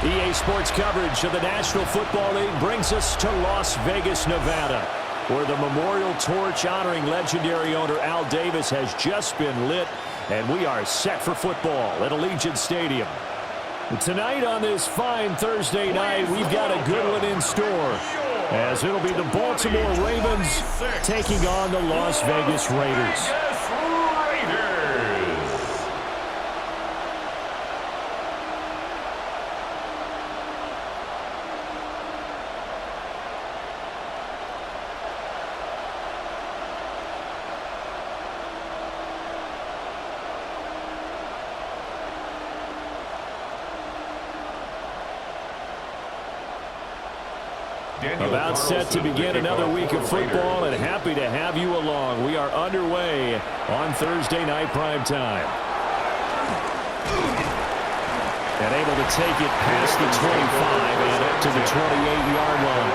EA Sports coverage of the National Football League brings us to Las Vegas, Nevada, where the memorial torch honoring legendary owner Al Davis has just been lit, and we are set for football at Allegiant Stadium. Tonight on this fine Thursday night, we've got a good one in store, as it'll be the Baltimore Ravens taking on the Las Vegas Raiders. About set to begin another week of football, and happy to have you along. We are underway on Thursday night prime time. And able to take it past the 25 and up to the 28-yard line.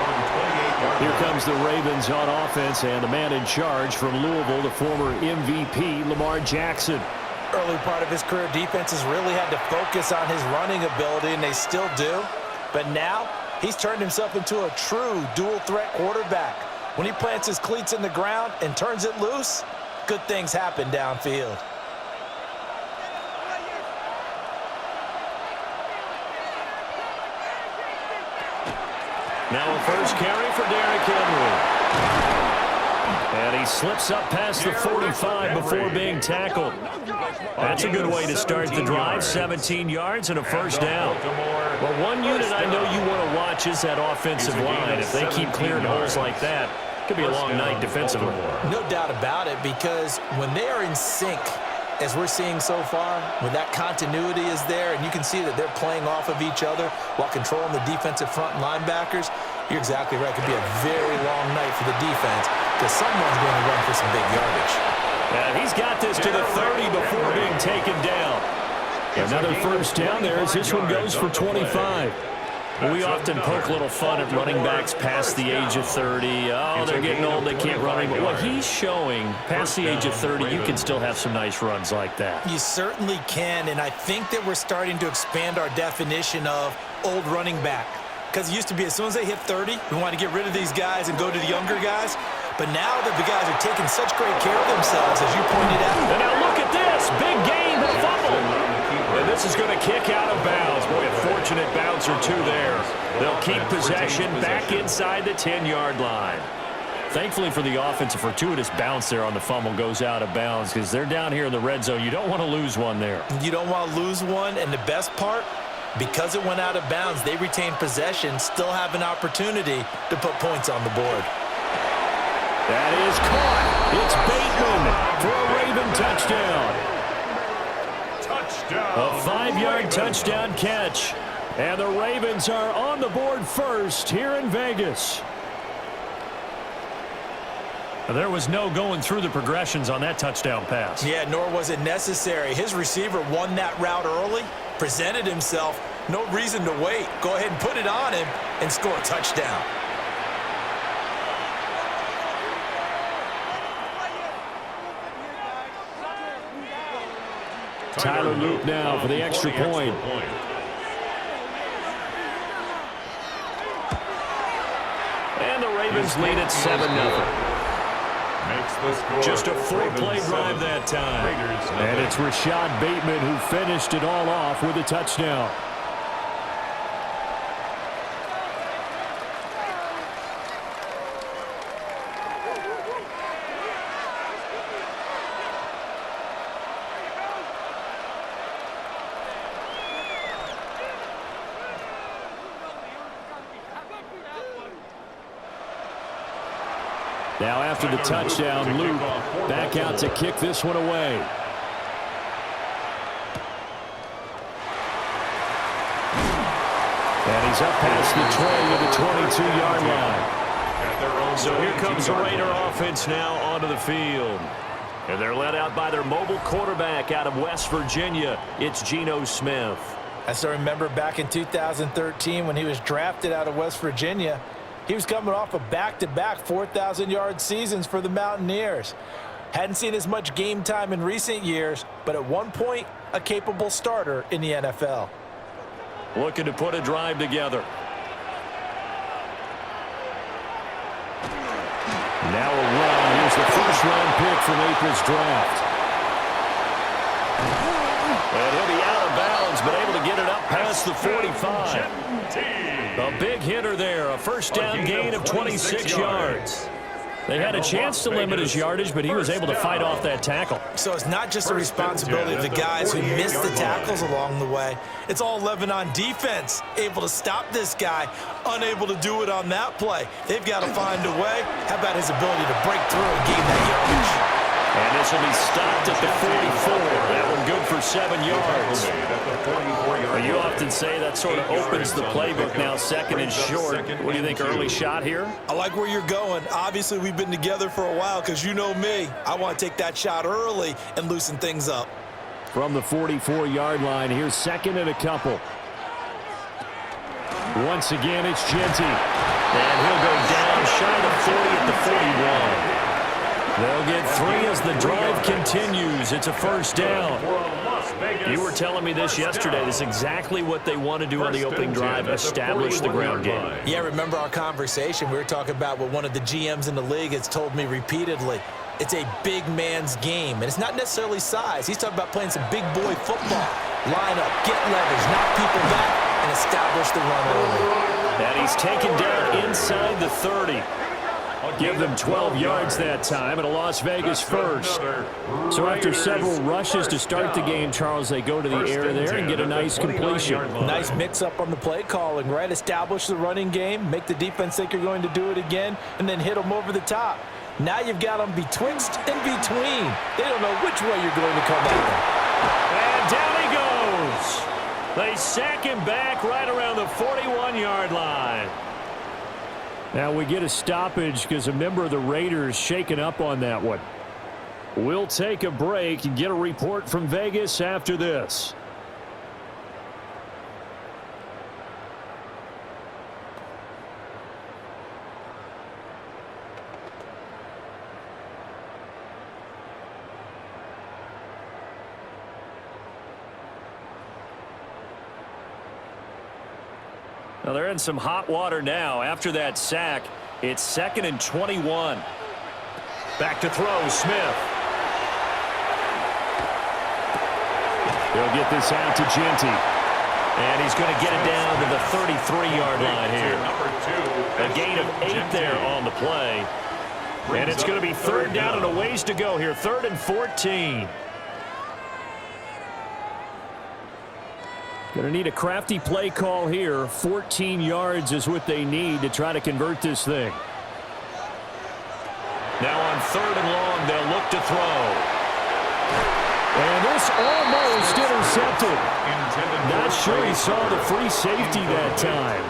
Here comes the Ravens on offense, and the man in charge from Louisville, the former MVP, Lamar Jackson. Early part of his career, defenses really had to focus on his running ability, and they still do. But now, he's turned himself into a true dual-threat quarterback. When he plants his cleats in the ground and turns it loose, good things happen downfield. Now a first carry for Derrick Henry. And he slips up past the 45 before being tackled. That's a good way to start the drive. 17 yards and a first down. Well, one unit I know you want to watch is that offensive line. If they keep clearing holes like that, it could be a long night defensively. No doubt about it, because when they are in sync, as we're seeing so far, when that continuity is there, and you can see that they're playing off of each other while controlling the defensive front linebackers, you're exactly right. It could be a very long night for the defense, because someone's going to run for some big yardage. And he's got this to the 30 before being taken down. Another first down there as this one goes for 25. We often poke a little fun at running backs past the age of 30. Oh, they're getting old, they can't run anymore. What he's showing, past the age of 30, you can still have some nice runs like that. You certainly can, and I think that we're starting to expand our definition of old running back. Because it used to be as soon as they hit 30, we want to get rid of these guys and go to the younger guys. But now that the guys are taking such great care of themselves, as you pointed out. And now look at this. Big gain, fumble. And this is going to kick out of bounds. Boy, a fortunate bounce or two there. They'll keep possession back inside the 10-yard line. Thankfully for the offense, a fortuitous bounce there on the fumble goes out of bounds, because they're down here in the red zone. You don't want to lose one there. You don't want to lose one, and the best part, because it went out of bounds, they retain possession, still have an opportunity to put points on the board. That is caught. It's Bateman for a Raven touchdown. A 5-yard touchdown catch. And the Ravens are on the board first here in Vegas. There was no going through the progressions on that touchdown pass. Yeah, nor was it necessary. His receiver won that route early, presented himself, no reason to wait. Go ahead and put it on him and score a touchdown. Tyler Luke now for the extra point. And the Ravens lead at 7-0. Just a 4-play drive that time. And it's Rashad Bateman who finished it all off with a touchdown. Now after the touchdown, Luke back out to kick this one away. And he's up past the 20 to the 22-yard line. So here comes the Raider offense now onto the field. And they're led out by their mobile quarterback out of West Virginia. It's Geno Smith. I still remember back in 2013 when he was drafted out of West Virginia. He was coming off of back-to-back 4,000-yard seasons for the Mountaineers. Hadn't seen as much game time in recent years, but at one point, a capable starter in the NFL. looking to put a drive together. Now a run. Here's the first-round pick from April's draft. And he'll be out of bounds, but able to get it up past the 45. A big hitter there, a first down gain of 26 yards. They had a chance to limit his yardage, but he was able to fight off that tackle. So it's not just the responsibility of the guys who missed the tackles along the way. It's all 11 on defense, able to stop this guy, unable to do it on that play. They've got to find a way. How about his ability to break through and gain that yardage? And this will be stopped at the 44. That one good for 7 yards. Well, you often say that sort of opens the playbook now, second and short. What do you think, early shot here? I like where you're going. Obviously, we've been together for a while because you know me. I want to take that shot early and loosen things up. From the 44-yard line, here's second and a couple. Once again, it's Genty. And he'll go down shy of 40 at the 41. They'll get 3 as the drive continues. It's a first down. You were telling me this yesterday. This is exactly what they want to do on the opening drive, establish the ground game. Yeah, remember our conversation? We were talking about what one of the GMs in the league has told me repeatedly. It's a big man's game, and it's not necessarily size. He's talking about playing some big boy football. Line up, get leverage, knock people back, and establish the run early. And he's taken down inside the 30. Give them 12 yards that time, and a Las Vegas first. So after several rushes to start the game, Charles, they go to the air there and get a nice completion. Nice mix-up on the play calling, right? Establish the running game, make the defense think you're going to do it again, and then hit them over the top. Now you've got them betwixt and between. They don't know which way you're going to come at them. And down he goes. They sack him back right around the 41-yard line. Now we get a stoppage because a member of the Raiders shaken up on that one. We'll take a break and get a report from Vegas after this. Now they're in some hot water now. After that sack, it's 2nd and 21. Back to throw, Smith. He'll get this out to Genty. And he's going to get it down to the 33-yard line here. A gain of 8 there on the play. And it's going to be 3rd down and a ways to go here. 3rd and 14. Going to need a crafty play call here. 14 yards is what they need to try to convert this thing. Now on 3rd and long, they'll look to throw. And this almost intercepted. Not sure he saw the free safety that time.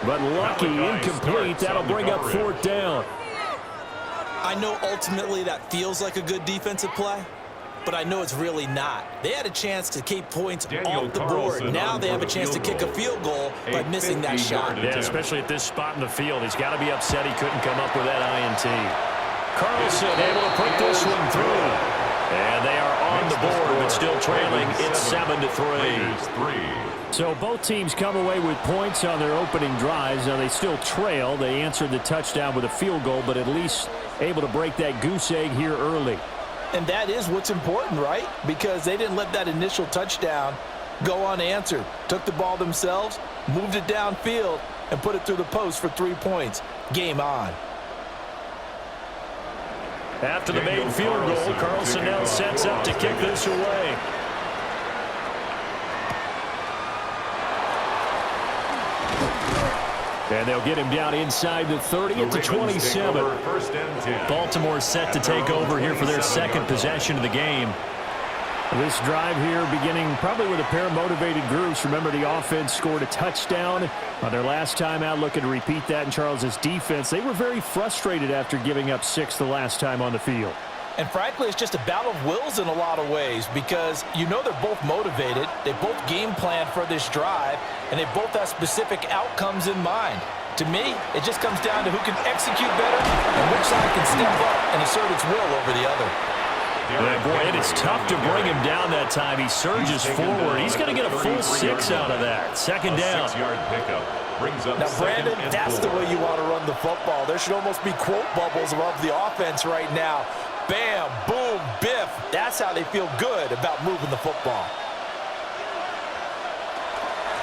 But lucky, incomplete. That'll bring up 4th down. I know ultimately that feels like a good defensive play, but I know it's really not. They had a chance to keep points off the board. Now they have a chance to kick a field goal by missing that shot. Yeah, especially at this spot in the field. He's got to be upset he couldn't come up with that INT. Carlson able to put this one through. And they are on the board, but still trailing. It's 7-3. So both teams come away with points on their opening drives. Now they still trail. They answered the touchdown with a field goal, but at least able to break that goose egg here early. And that is what's important, right? Because they didn't let that initial touchdown go unanswered. Took the ball themselves, moved it downfield, and put it through the post for 3 points. Game on. After the made field goal, Carlson now sets up to kick this away. And they'll get him down inside the 30 at the 27. Baltimore set to take over here for their second possession of the game. This drive here beginning probably with a pair of motivated groups. Remember, the offense scored a touchdown on their last time out, looking to repeat that in Charles's defense. They were very frustrated after giving up 6 the last time on the field. And frankly, it's just a battle of wills in a lot of ways because you know they're both motivated. They both game plan for this drive, and they both have specific outcomes in mind. To me, it just comes down to who can execute better and which side can step up and assert its will over the other. Yeah, boy, and it's tough to bring him down that time. He surges forward. He's going to get a full 6 out of that. Second down. Now, Brandon, that's the way you want to run the football. There should almost be quote bubbles above the offense right now. Bam, boom, biff. That's how they feel good about moving the football.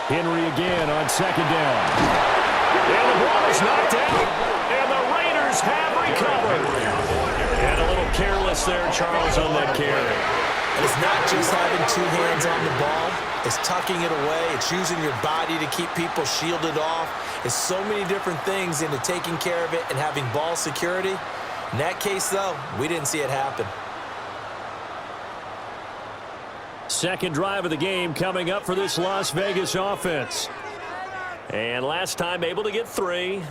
Henry again on second down. And the ball is knocked out, and the Raiders have recovered. And a little careless there, Charles, on that carry. It's not just having 2 hands on the ball. It's tucking it away. It's using your body to keep people shielded off. It's so many different things into taking care of it and having ball security. In that case, though, we didn't see it happen. Second drive of the game coming up for this Las Vegas offense. And last time able to get 3.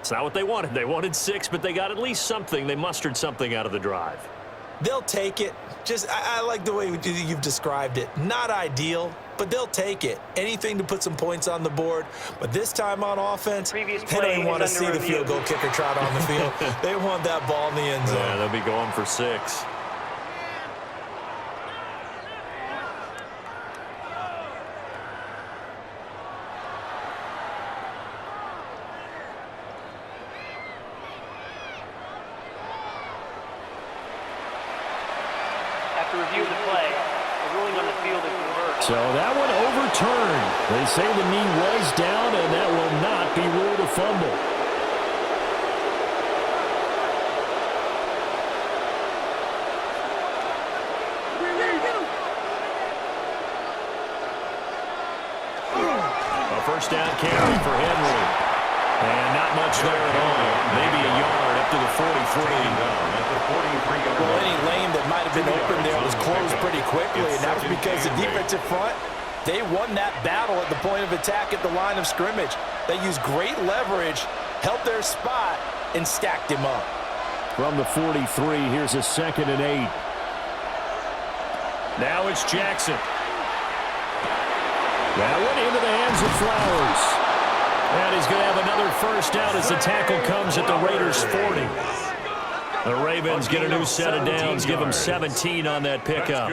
It's not what they wanted. They wanted 6, but they got at least something. They mustered something out of the drive. They'll take it. I like the way you've described it. Not ideal, but they'll take it. Anything to put some points on the board. But this time on offense, they don't even want to see the field goal kicker trot on the field. They want that ball in the end zone. Yeah, they'll be going for 6. Review the play. The ruling on the field is reversed. So that one overturned. They say the knee was down, and that will not be ruled a fumble. A first down carry for Henry. And not much there at all. Maybe a yard up to the 43. Well, any lane that might have been open there was closed pretty quickly, and that's because the defensive front, they won that battle at the point of attack at the line of scrimmage. They used great leverage, held their spot, and stacked him up. From the 43, here's a 2nd and 8. Now it's Jackson. That one into the hands of Flowers. And he's going to have another first down as the tackle comes at the Raiders' 40. The Ravens get a new set of downs, give them 17 on that pickup.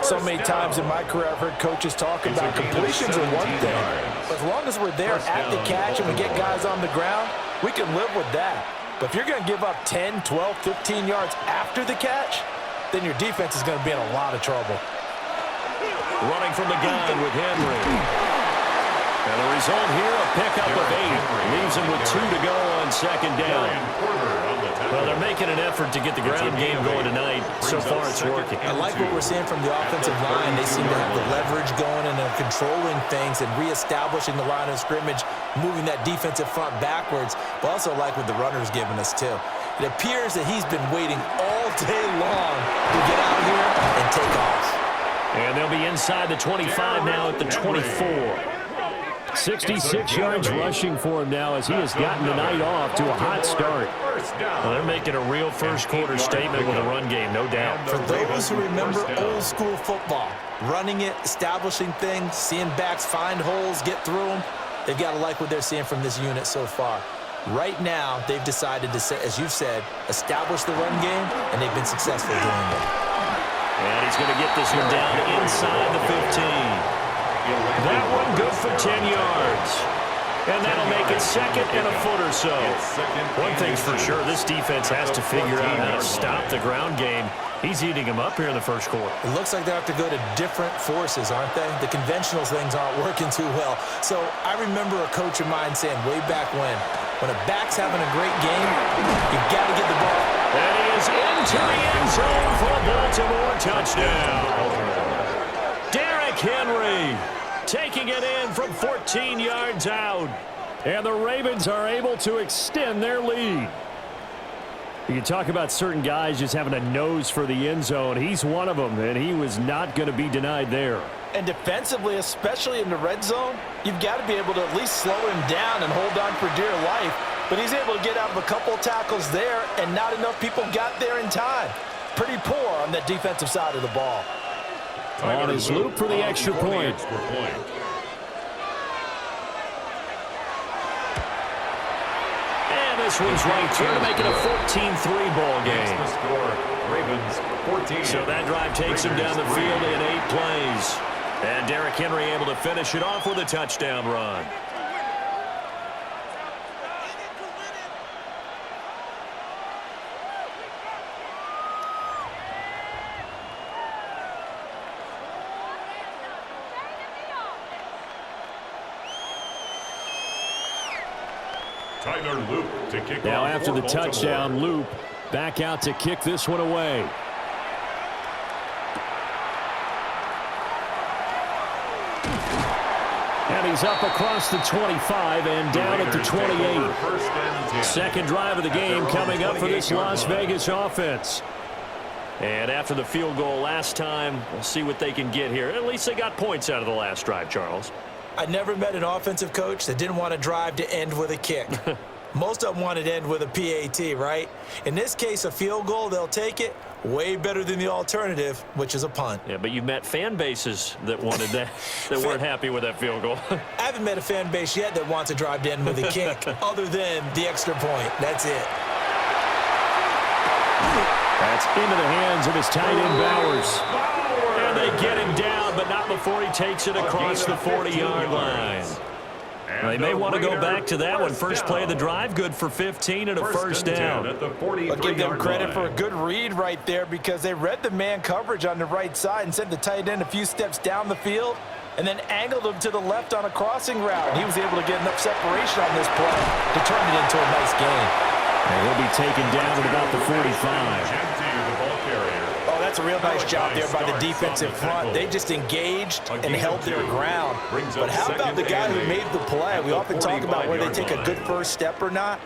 So many times in my career I've heard coaches talk about completions are one thing. But as long as we're there at the catch and we get guys on the ground, we can live with that. But if you're going to give up 10, 12, 15 yards after the catch, then your defense is going to be in a lot of trouble. Running from the gun with Henry. And the result here, a pickup of 8. Leaves him with 2 to go on second down. Well, they're making an effort to get the ground game going tonight. So far, it's working. I like what we're seeing from the offensive line. They seem to have the leverage going and they're controlling things and reestablishing the line of scrimmage, moving that defensive front backwards. But also like what the runner's giving us, too. It appears that he's been waiting all day long to get out here and take off. And they'll be inside the 25 now at the 24. 66 yards rushing for him now as he has gotten the night off to a hot start. Well, they're making a real first-quarter statement with a run game, no doubt. For those who remember old-school football, running it, establishing things, seeing backs find holes, get through them, they've got to like what they're seeing from this unit so far. Right now, they've decided to, as you've said, establish the run game, and they've been successful doing it. And he's going to get this one down inside the 15. That one good for 10 yards. And that'll make it 2nd and a foot or so. One thing's for sure, this defense has to figure out how to stop the ground game. He's eating them up here in the first quarter. It looks like they have to go to different forces, aren't they? The conventional things aren't working too well. So I remember a coach of mine saying way back when a back's having a great game, you've got to get the ball. That is into the end zone for a Baltimore touchdown. Derrick Henry taking it in from 14 yards out. And the Ravens are able to extend their lead. You can talk about certain guys just having a nose for the end zone. He's one of them, and he was not going to be denied there. And defensively, especially in the red zone, you've got to be able to at least slow him down and hold on for dear life. But he's able to get out of a couple tackles there, and not enough people got there in time. Pretty poor on that defensive side of the ball. On his loop for the extra point. And the this one's right through to make it a 14-3 ball game. The score, Ravens 14. So that drive takes him down the field in 8 plays. And Derrick Henry able to finish it off with a touchdown run. To kick now off after for the touchdown, Baltimore. Loop back out to kick this one away. And he's up across the 25 and down at the 28. Second drive of the game coming up for this Las Vegas offense. And after the field goal last time, we'll see what they can get here. At least they got points out of the last drive, Charles. I never met an offensive coach that didn't want to drive to end with a kick. Most of them wanted to end with a PAT, right? In this case, a field goal, they'll take it. Way better than the alternative, which is a punt. Yeah, but you've met fan bases that wanted that, that weren't happy with that field goal. I haven't met a fan base yet that wants to drive to end with a kick, other than the extra point. That's it. That's into the hands of his tight end, Bowers. And they get him down, but not before he takes it across the 40-yard line. They may want to go back to that one. First play of the drive, good for 15 and a first down. I'll give them credit for a good read right there because they read the man coverage on the right side and sent the tight end a few steps down the field and then angled him to the left on a crossing route. He was able to get enough separation on this play to turn it into a nice gain. And he'll be taken down at about the 45. Oh, that's a real nice job there by the defensive front. They just engaged and held their ground. But how about the guy who made the play? We often talk about whether they take a good first step or not.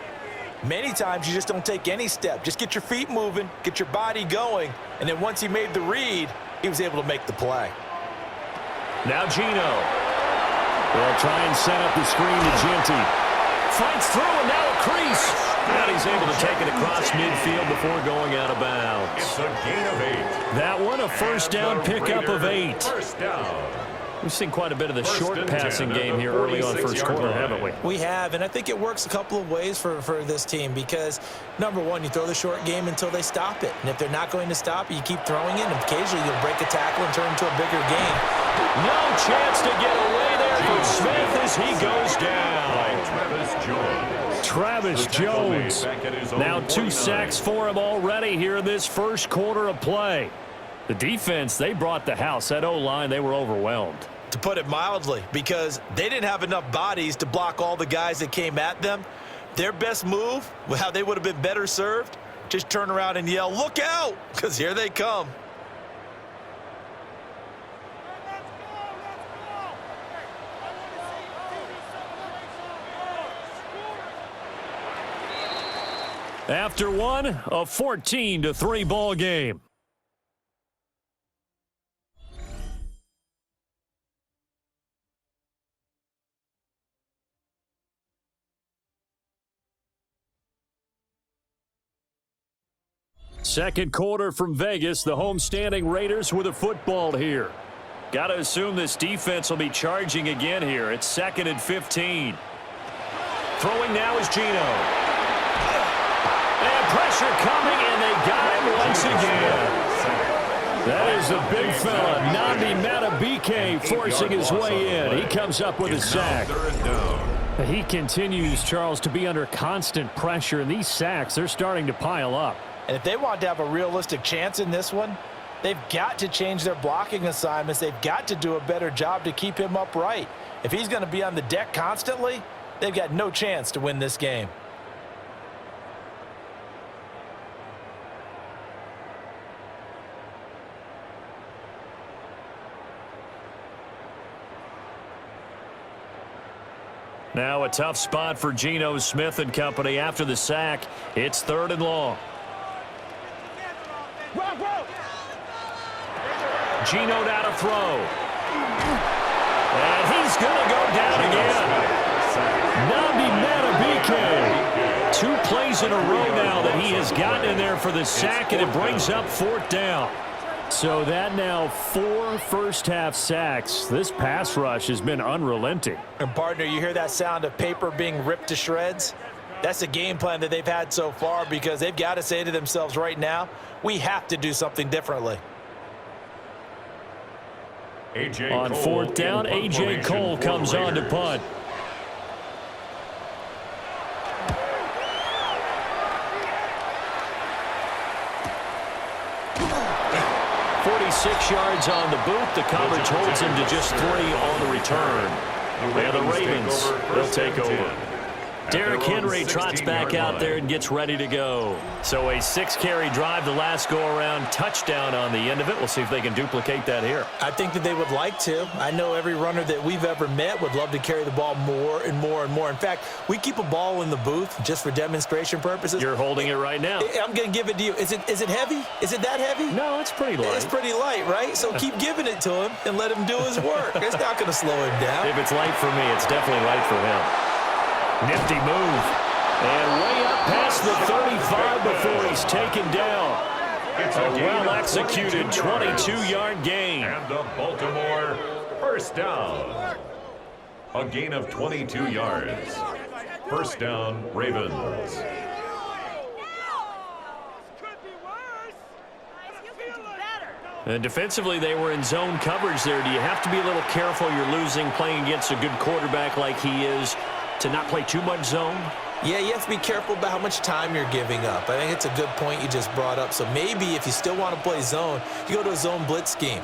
Many times you just don't take any step. Just get your feet moving, get your body going, and then once he made the read, he was able to make the play. Now Gino. They'll try and set up the screen to Genty. Fights through and now a crease. And he's able to take it across midfield before going out of bounds. It's a gain of 8. That one a first down pickup of 8. First down. We've seen quite a bit of the short passing game here early on first quarter, haven't we? We have, and I think it works a couple of ways for this team because, number one, you throw the short game until they stop it. And if they're not going to stop it, you keep throwing it, and occasionally you'll break a tackle and turn into a bigger game. No chance to get away there for Smith as he goes down. Travis Jones. Now 2 sacks for him already here in this first quarter of play. The defense, they brought the house. That O-line, they were overwhelmed. To put it mildly, because they didn't have enough bodies to block all the guys that came at them. Their best move, how they would have been better served, just turn around and yell, "Look out!" because here they come. After one, a 14-3 ball game. Second quarter from Vegas. The homestanding Raiders with a football here. Got to assume this defense will be charging again here. It's 2nd and 15. Throwing now is Gino. And pressure coming, and they got him once again. That is a big fella, Nnamdi Madubuike, forcing his way in. He comes up with a sack. He continues, Charles, to be under constant pressure, and these sacks, they're starting to pile up. And if they want to have a realistic chance in this one, they've got to change their blocking assignments. They've got to do a better job to keep him upright. If he's going to be on the deck constantly, they've got no chance to win this game. Now a tough spot for Geno Smith and company after the sack. It's 3rd and long. Geno now to throw. And he's going to go down again. Nnamdi Madubuike. 2 plays in a row now that he has gotten in there for the sack, and it brings up 4th down. So that now 4 first-half sacks. This pass rush has been unrelenting. And, partner, you hear that sound of paper being ripped to shreds? That's the game plan that they've had so far because they've got to say to themselves right now, we have to do something differently. On fourth down, A.J. Cole comes on to punt. Six yards on the boot. The coverage holds him to just 3 on the return. And the Ravens will take over. Derrick Henry trots back out there and gets ready to go. So a 6-carry drive the last go-around, touchdown on the end of it. We'll see if they can duplicate that here. I think that they would like to. I know every runner that we've ever met would love to carry the ball more and more and more. In fact, we keep a ball in the booth just for demonstration purposes. You're holding it right now. I'm going to give it to you. Is it heavy? Is it that heavy? No, it's pretty light. It's pretty light, right? So keep giving it to him and let him do his work. It's not going to slow him down. If it's light for me, it's definitely light for him. Nifty move. And way up past the 35 before he's taken down. A well-executed 22-yard gain. And the Baltimore first down. A gain of 22 yards. First down, Ravens. And defensively, they were in zone coverage there. Do you have to be a little careful? You're losing, playing against a good quarterback like he is, to not play too much zone? Yeah, you have to be careful about how much time you're giving up. I think it's a good point you just brought up. So maybe if you still want to play zone, you go to a zone blitz scheme.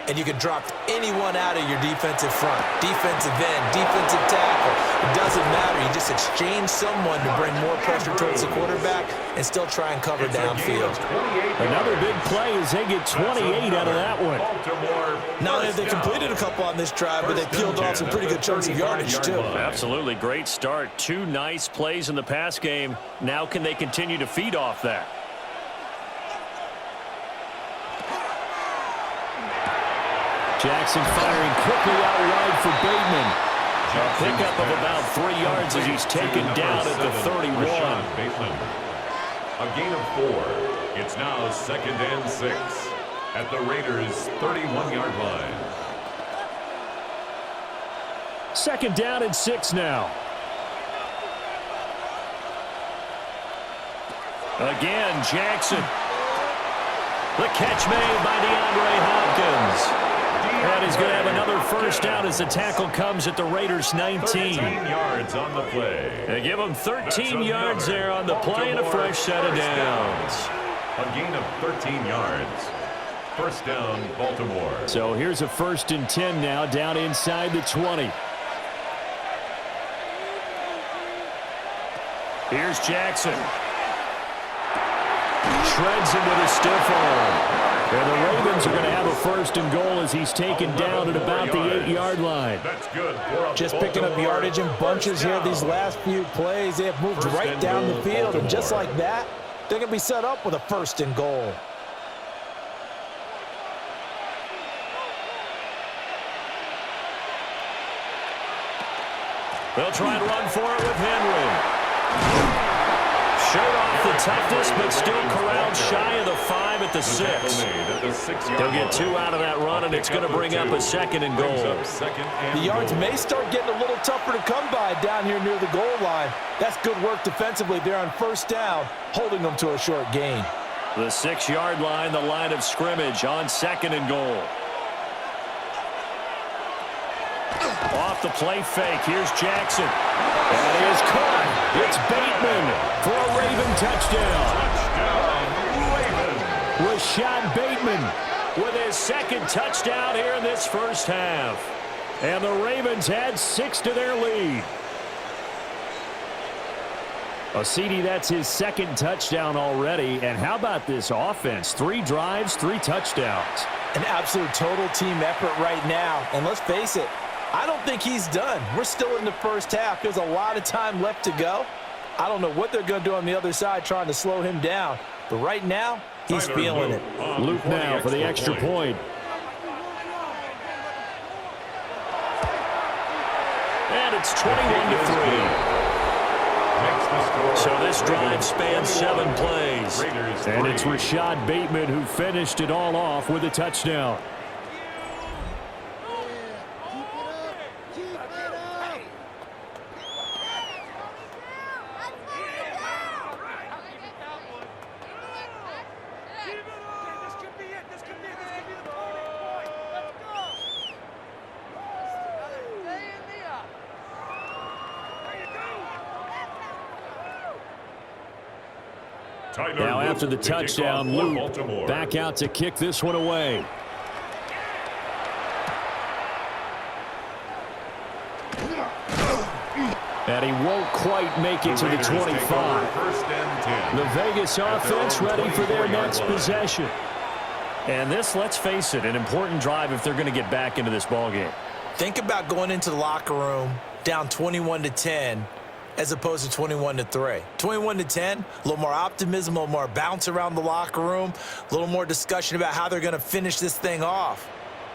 And you can drop anyone out of your defensive front, defensive end, defensive tackle. It doesn't matter. You just exchange someone to bring more pressure towards the quarterback and still try and cover downfield. Another big play as they get 28 out of that one. Not only have they completed a couple on this drive, but they peeled off some pretty good chunks of yardage, too. Absolutely. Great start. 2 nice plays in the pass game. Now can they continue to feed off that? Jackson firing quickly out wide for Bateman. A pickup of about 3 yards as he's taken down at the 31. A gain of 4. It's now 2nd and 6 at the Raiders' 31-yard line. 2nd down and 6 now. Again, Jackson. The catch made by DeAndre Hopkins. And he's going to have another first down as the tackle comes at the Raiders' 19. 13 yards on the play. They give him 13 yards there on the play and a fresh set of downs. A gain of 13 yards. First down, Baltimore. So here's a 1st and 10 now, down inside the 20. Here's Jackson. Shreds him with a stiff arm. And the Ravens are going to have a 1st and goal as he's taken down at about the 8-yard line. That's good. Just picking up yardage in bunches here these last few plays. They have moved right down the field, and just like that, they're going to be set up with a 1st and goal. They'll try and run for it with Henry. Showed off the toughness, but still corralled shy of the 5 at the 6. They'll get 2 out of that run, and it's going to bring up a 2nd and goal. The yards may start getting a little tougher to come by down here near the goal line. That's good work defensively there on 1st down, holding them to a short gain. The 6-yard line, the line of scrimmage on 2nd and goal. Off the play fake, here's Jackson. That is caught. It's Bateman for a Raven touchdown. Rashad Bateman with his 2nd touchdown here in this first half. And the Ravens add 6 to their lead. CD, that's his 2nd touchdown already. And how about this offense? 3 drives, 3 touchdowns. An absolute total team effort right now. And let's face it, I don't think he's done. We're still in the first half. There's a lot of time left to go. I don't know what they're going to do on the other side trying to slow him down. But right now, he's feeling it. Luke now for the extra point. And it's 21-3. So this drive spans 7 plays. And it's Rashad Bateman who finished it all off with a touchdown. Now after the touchdown, Luke back out to kick this one away. And he won't quite make it to the 25. The Vegas offense ready for their next possession. And this, let's face it, an important drive if they're going to get back into this ballgame. Think about going into the locker room down 21-10 as opposed to 21-3. 21-10, a little more optimism, a little more bounce around the locker room, a little more discussion about how they're going to finish this thing off.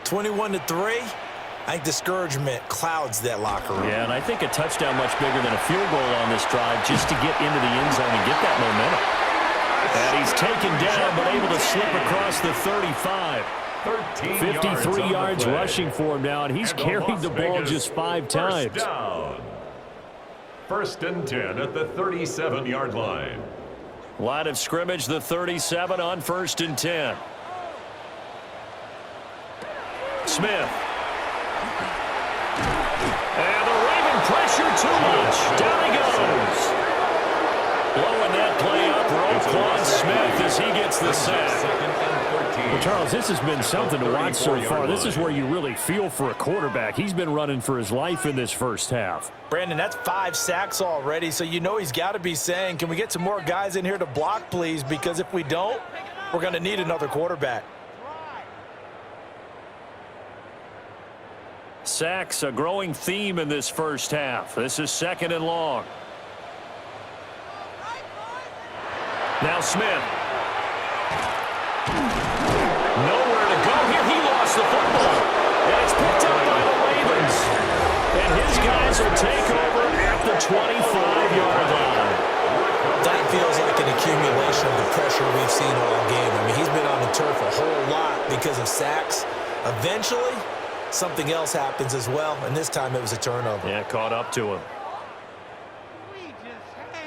21-3, I think discouragement clouds that locker room. Yeah, and I think a touchdown much bigger than a field goal on this drive just to get into the end zone and get that momentum. And he's taken down but able to slip across the 35. 53 yards rushing for him now, and he's carried the ball just 5 times. First and 10 at the 37-yard line. Line of scrimmage, the 37 on 1st and 10. Smith. And the Raven pressure too much. Down he goes. Blowing that play up, Roquan Smith as he gets the sack. Well, Charles, this has been something to watch so far. This is where you really feel for a quarterback. He's been running for his life in this first half. Brandon, that's 5 sacks already, so you know he's got to be saying, can we get some more guys in here to block, please? Because if we don't, we're going to need another quarterback. Sacks, a growing theme in this first half. This is 2nd and long. Now Smith. Nowhere to go here. He lost the football. And it's picked up by the Ravens. And his guys will take over at the 25-yard line. That feels like an accumulation of the pressure we've seen all game. I mean, he's been on the turf a whole lot because of sacks. Eventually, something else happens as well, and this time it was a turnover. Yeah, caught up to him.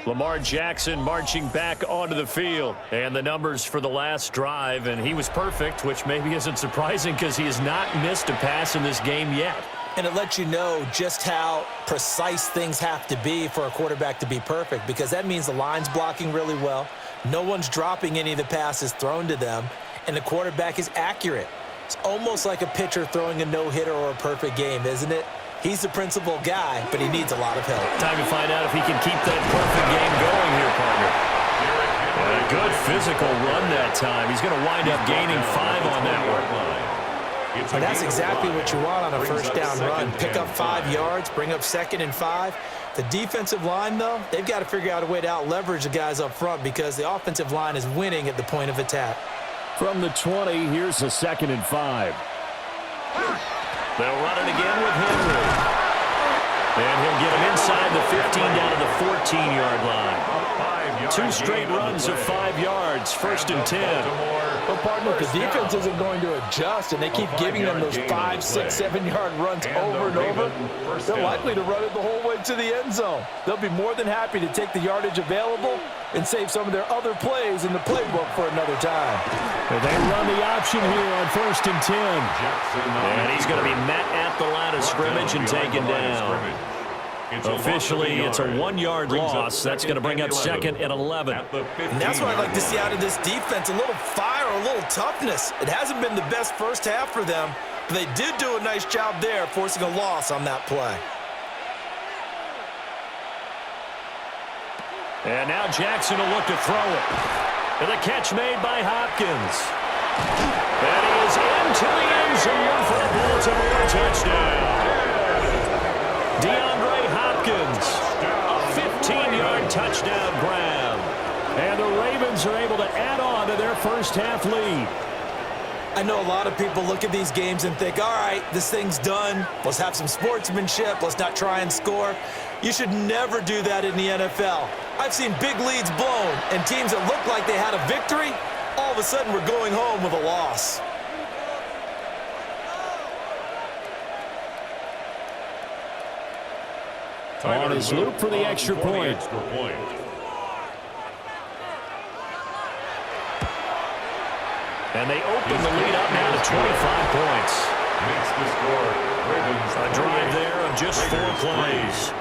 Lamar Jackson marching back onto the field. And the numbers for the last drive, and he was perfect, which maybe isn't surprising because he has not missed a pass in this game yet. And it lets you know just how precise things have to be for a quarterback to be perfect, because that means the line's blocking really well, no one's dropping any of the passes thrown to them, and the quarterback is accurate. It's almost like a pitcher throwing a no-hitter or a perfect game, isn't it? He's the principal guy, but he needs a lot of help. Time to find out if he can keep that perfect game going here, partner. And a good physical run that time. He's going to wind up gaining 5 on that one. And that's exactly what you want on a first down run. Pick up 5 yards, bring up 2nd and 5. The defensive line, though, they've got to figure out a way to out-leverage the guys up front because the offensive line is winning at the point of attack. From the 20, here's a 2nd and 5. They'll run it again with Henry. And he'll get him inside the 15 down to the 14-yard line. 2 straight runs of 5 yards, 1st and 10. Well, partner, the defense isn't going to adjust, and they keep giving them those 5, 6, 7-yard runs over and over. They're likely to run it the whole way to the end zone. They'll be more than happy to take the yardage available and save some of their other plays in the playbook for another time. And they run the option here on 1st and 10. And he's going to be met at the line of scrimmage and taken down. Officially, it's a 1-yard loss. That's going to bring up 2nd and 11. And that's what I'd like to see out of this defense, a little fire, a little toughness. It hasn't been the best first half for them, but they did do a nice job there, forcing a loss on that play. And now Jackson will look to throw it. And the catch made by Hopkins. And he is into the end zone for a Baltimore touchdown. DeAndre Hopkins, a 15-yard touchdown grab. And the Ravens are able to add on to their first half lead. I know a lot of people look at these games and think, all right, this thing's done. Let's have some sportsmanship. Let's not try and score. You should never do that in the NFL. I've seen big leads blown, and teams that looked like they had a victory, all of a sudden we're going home with a loss. On his loop for the extra point. And they open the lead up now to 25 points. A drive there of just 4 plays.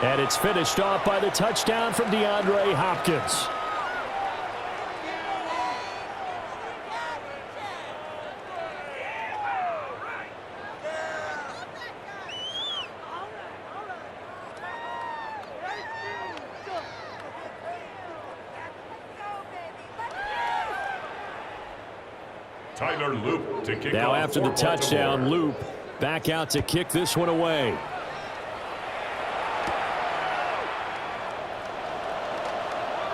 And it's finished off by the touchdown from DeAndre Hopkins. Tyler Loop to kick Now off after the for touchdown, Baltimore. Loop back out to kick this one away.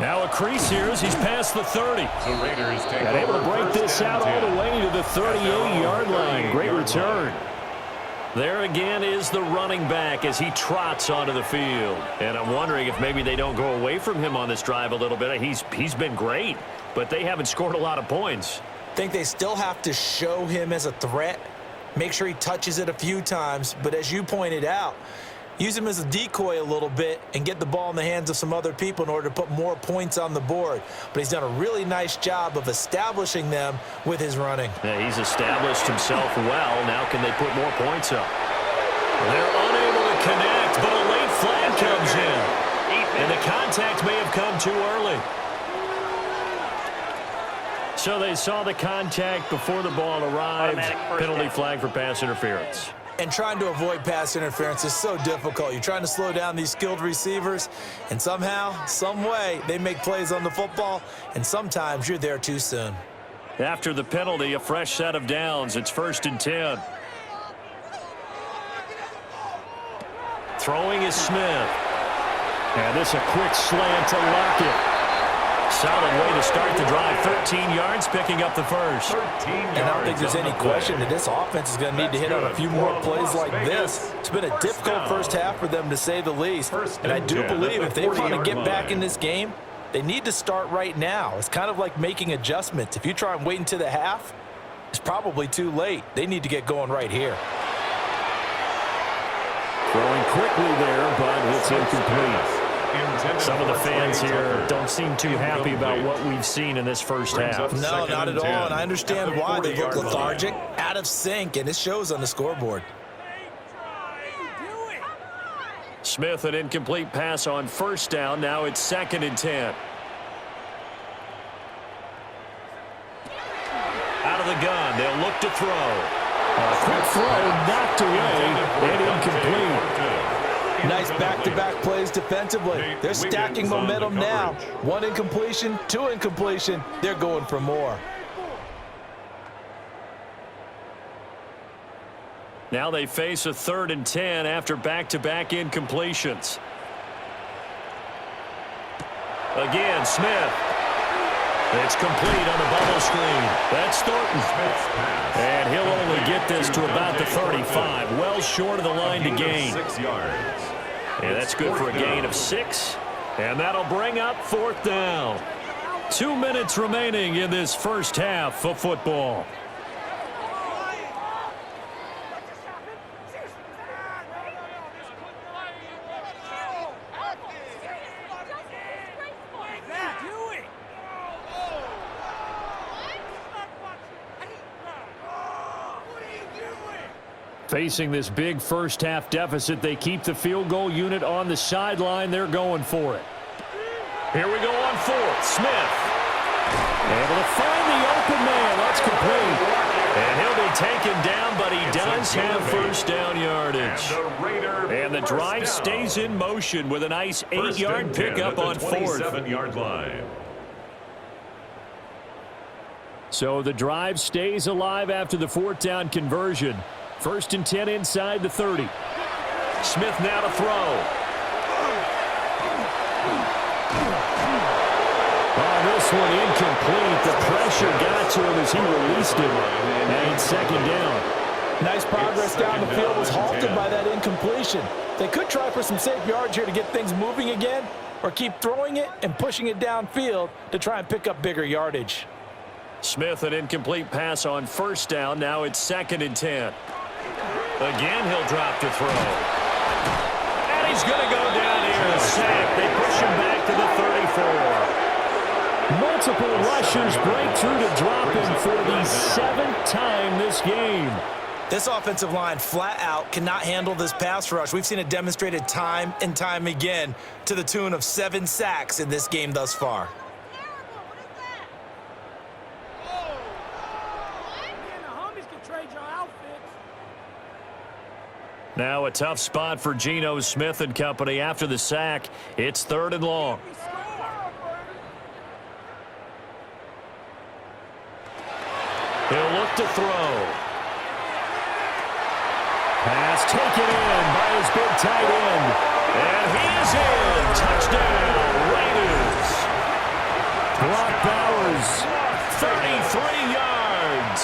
Now a crease here as he's past the 30. The Raiders take And able to over break first this and out 10. all the way to the 38-yard line. Great 38-yard return. line. There again is the running back as he trots onto the field. And I'm wondering if maybe they don't go away from him on this drive a little bit. He's been great, but they haven't scored a lot of points. I think they still have to show him as a threat, make sure he touches it a few times, but as you pointed out, use him as a decoy a little bit and get the ball in the hands of some other people in order to put more points on the board. But he's done a really nice job of establishing them with his running. Yeah, he's established himself well. Now can they put more points up? They're unable to connect, but a late flag comes in. And the contact may have come too early. So they saw the contact before the ball arrived. Penalty flag for pass interference. And trying to avoid pass interference is so difficult. You're trying to slow down these skilled receivers, and somehow, some way, they make plays on the football, and sometimes you're there too soon. After the penalty, a fresh set of downs. It's 1st and 10. Throwing is Smith. And this a quick slant to Lockett. Solid way to start the drive. 13 yards, picking up the first. And I don't think there's any question that this offense is going to need to hit on a few more plays like this. It's been a difficult first half for them, to say the least. And I do believe if they want to get back in this game, they need to start right now. It's kind of like making adjustments. If you try and wait until the half, it's probably too late. They need to get going right here. Throwing quickly there, but it's incomplete. Some of the fans here don't seem too happy about what we've seen in this first half. No, not at all, and I understand why. They look lethargic, out of sync, and it shows on the scoreboard. Smith, an incomplete pass on first down. Now it's 2nd and 10. Out of the gun, they'll look to throw. A quick throw knocked away and incomplete. Nice back-to-back plays defensively. They're stacking momentum now. 1 incompletion, 2 incompletion. They're going for more. Now they face a 3rd and 10 after back-to-back incompletions. Again, Smith. It's complete on the bubble screen. That's Thornton. And he'll only get this to about the 35. Well short of the line to gain. 6 yards. And that's good for a gain of 6. And that'll bring up 4th down. 2 minutes remaining in this first half of football. Facing this big first half deficit, they keep the field goal unit on the sideline. They're going for it. Here we go on 4th. Smith. Able to find the open man. That's complete. And he'll be taken down, but he does have first down yardage. And the drive stays in motion with a nice 8-yard pickup on 4th. 27-yard line. So the drive stays alive after the 4th down conversion. 1st and 10 inside the 30. Smith now to throw. Oh, this one incomplete. The pressure got to him as he released it. And it's 2nd down. Nice progress down the field was halted by that incompletion. They could try for some safe yards here to get things moving again, or keep throwing it and pushing it downfield to try and pick up bigger yardage. Smith, an incomplete pass on 1st down. Now it's 2nd and 10. Again, he'll drop to throw. And he's going to go down here. A sack. They push him back to the 34. Multiple rushers break through to drop him for the 7th time this game. This offensive line flat out cannot handle this pass rush. We've seen it demonstrated time and time again to the tune of 7 sacks in this game thus far. Now a tough spot for Geno Smith and company after the sack. It's 3rd and long. He'll set to throw. Pass taken in by his big tight end. And he is in. Touchdown, Raiders. Brock Bowers, 33 yards.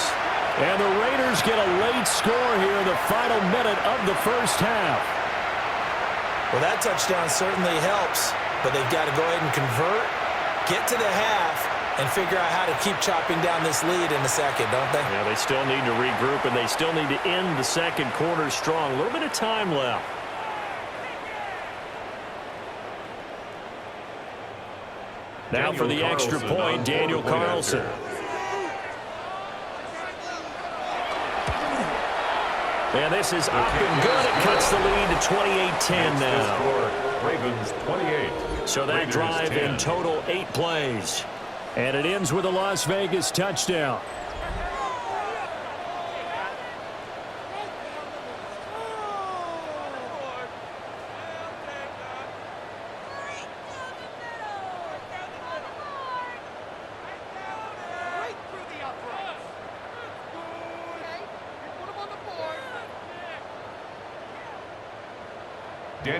And the Raiders get a late score here in the final minute of the first half. Well, that touchdown certainly helps, but they've got to go ahead and convert, get to the half, and figure out how to keep chopping down this lead in the second, don't they? Yeah, they still need to regroup, and they still need to end the second quarter strong. A little bit of time left. Now for the extra point, Daniel Carlson. And this is up and good. It cuts the lead to 28-10 now. Ravens 28. So that Raiders drive 10. in total 8 plays. And it ends with a Las Vegas touchdown.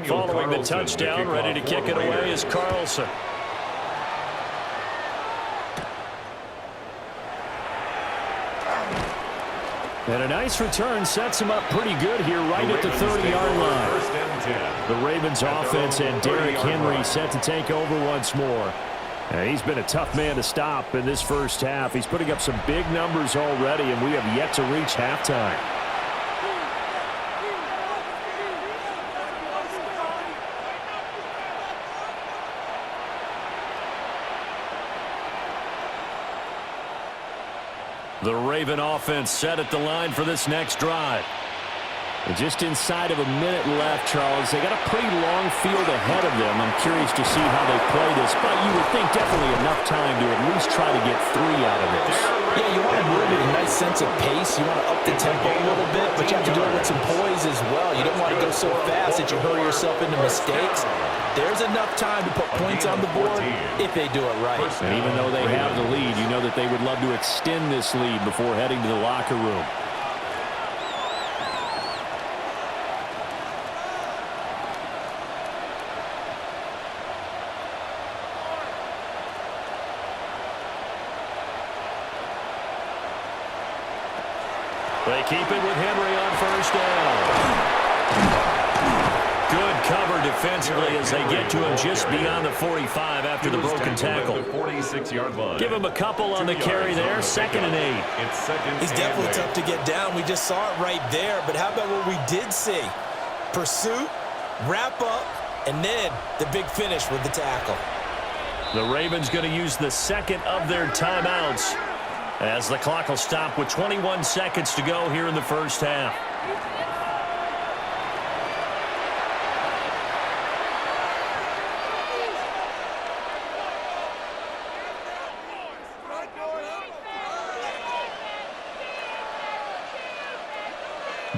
Following the touchdown, ready to kick it away is Carlson. And a nice return sets him up pretty good here right at the 30-yard line. The Ravens offense and Derrick Henry set to take over once more. And he's been a tough man to stop in this first half. He's putting up some big numbers already, and we have yet to reach halftime. The Raven offense set at the line for this next drive. And just inside of a minute left, Charles. They got a pretty long field ahead of them. I'm curious to see how they play this, but you would think definitely enough time to at least try to get 3 out of this. Yeah, you want to move with a nice sense of pace. You want to up the tempo a little bit, but you have to do it with some poise as well. You don't want to go so fast that you hurry yourself into mistakes. There's enough time to put points on the board if they do it right. And even though they have the lead, you know that they would love to extend this lead before heading to the locker room. They keep it with Henry on first down. Good cover defensively as they get to him just beyond the 45 after the broken tackle. 46-yard line. Give him a couple on the carry there. 2nd and 8. He's definitely tough to get down. We just saw it right there. But how about what we did see? Pursuit, wrap up, and then the big finish with the tackle. The Ravens going to use the second of their timeouts as the clock will stop with 21 seconds to go here in the first half.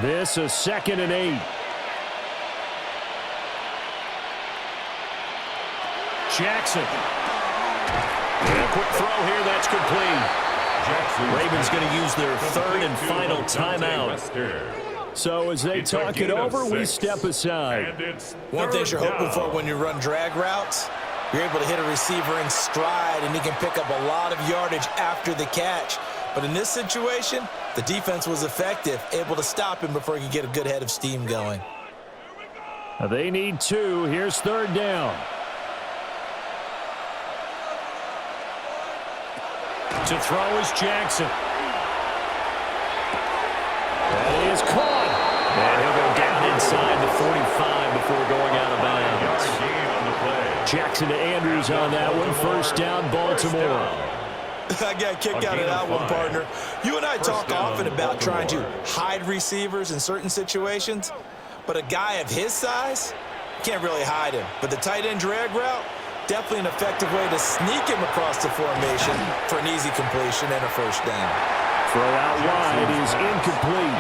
This is 2nd and 8. Jackson. And a quick throw here, that's complete. Ravens going to use their 3rd and final timeout. So as they talk it over, we step aside. One thing you're hoping for when you run drag routes, you're able to hit a receiver in stride, and he can pick up a lot of yardage after the catch. But in this situation, the defense was effective, able to stop him before he could get a good head of steam going. They need 2. Here's 3rd down. To throw is Jackson. That is caught. And he'll go down inside the 45 before going out of bounds. Jackson to Andrews on that one. 1st down, Baltimore. I got a kick out of that one, partner. You and I talk often about trying to hide receivers in certain situations, but a guy of his size, can't really hide him. But the tight end drag route, definitely an effective way to sneak him across the formation for an easy completion and a 1st down. Throw out wide is incomplete.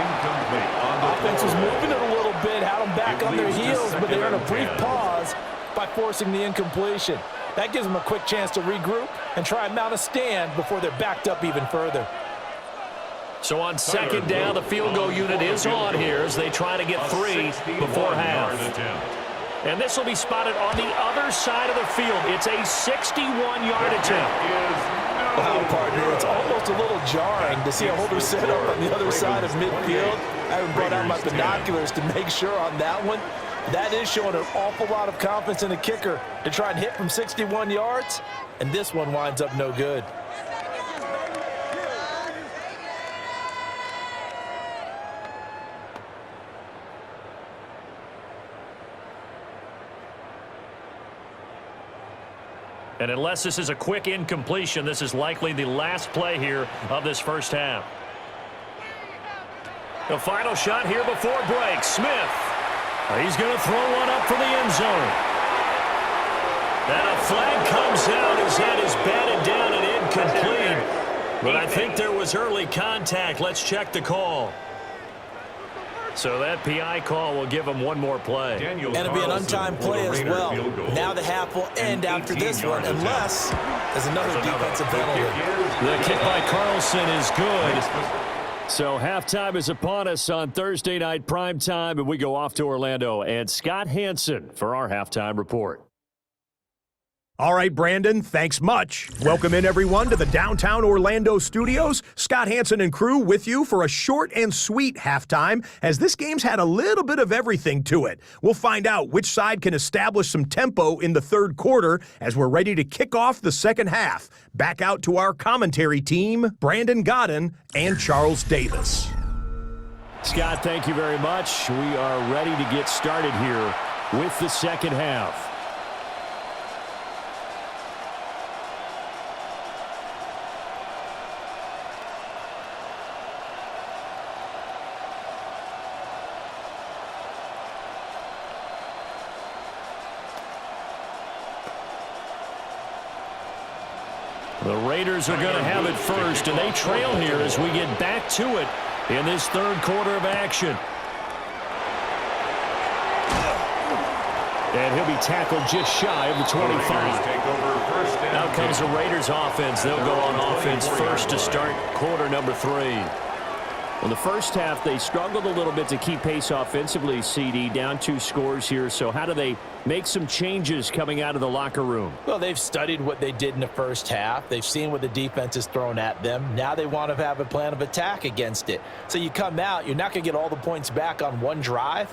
Offense was moving it a little bit, had them back on their heels, but they're in a brief pause by forcing the incompletion. That gives them a quick chance to regroup and try and mount a stand before they're backed up even further. So on second down, the field goal unit is on here as they try to get 3 before half. And this will be spotted on the other side of the field. It's a 61-yard attempt. Wow, partner, it's almost a little jarring to see a holder set up on the other side of midfield. I haven't brought out my binoculars to make sure on that one. That is showing an awful lot of confidence in the kicker to try and hit from 61 yards. And this one winds up no good. And unless this is a quick incompletion, this is likely the last play here of this first half. The final shot here before break. Smith. He's going to throw one up for the end zone. And a flag comes out as that is batted down and incomplete. But I think there was early contact. Let's check the call. So that PI call will give him one more play. And it'll be an untimed play as well. Now the half will end after this one, unless there's another defensive penalty. The kick by Carlson is good. So halftime is upon us on Thursday night primetime, and we go off to Orlando. And Scott Hansen for our halftime report. All right, Brandon, thanks much. Welcome in, everyone, to the downtown Orlando studios. Scott Hansen and crew with you for a short and sweet halftime, as this game's had a little bit of everything to it. We'll find out which side can establish some tempo in the third quarter as we're ready to kick off the second half. Back out to our commentary team, Brandon Godden and Charles Davis. Scott, thank you very much. We are ready to get started here with the second half. The Raiders are going to have it first, and they trail here as we get back to it in this third quarter of action. And he'll be tackled just shy of the 25. Now comes the Raiders offense. They'll go on offense first to start quarter number 3. In the first half, they struggled a little bit to keep pace offensively, CD, down 2 scores here. So how do they make some changes coming out of the locker room? Well, they've studied what they did in the first half. They've seen what the defense has thrown at them. Now they want to have a plan of attack against it. So you come out, you're not going to get all the points back on one drive,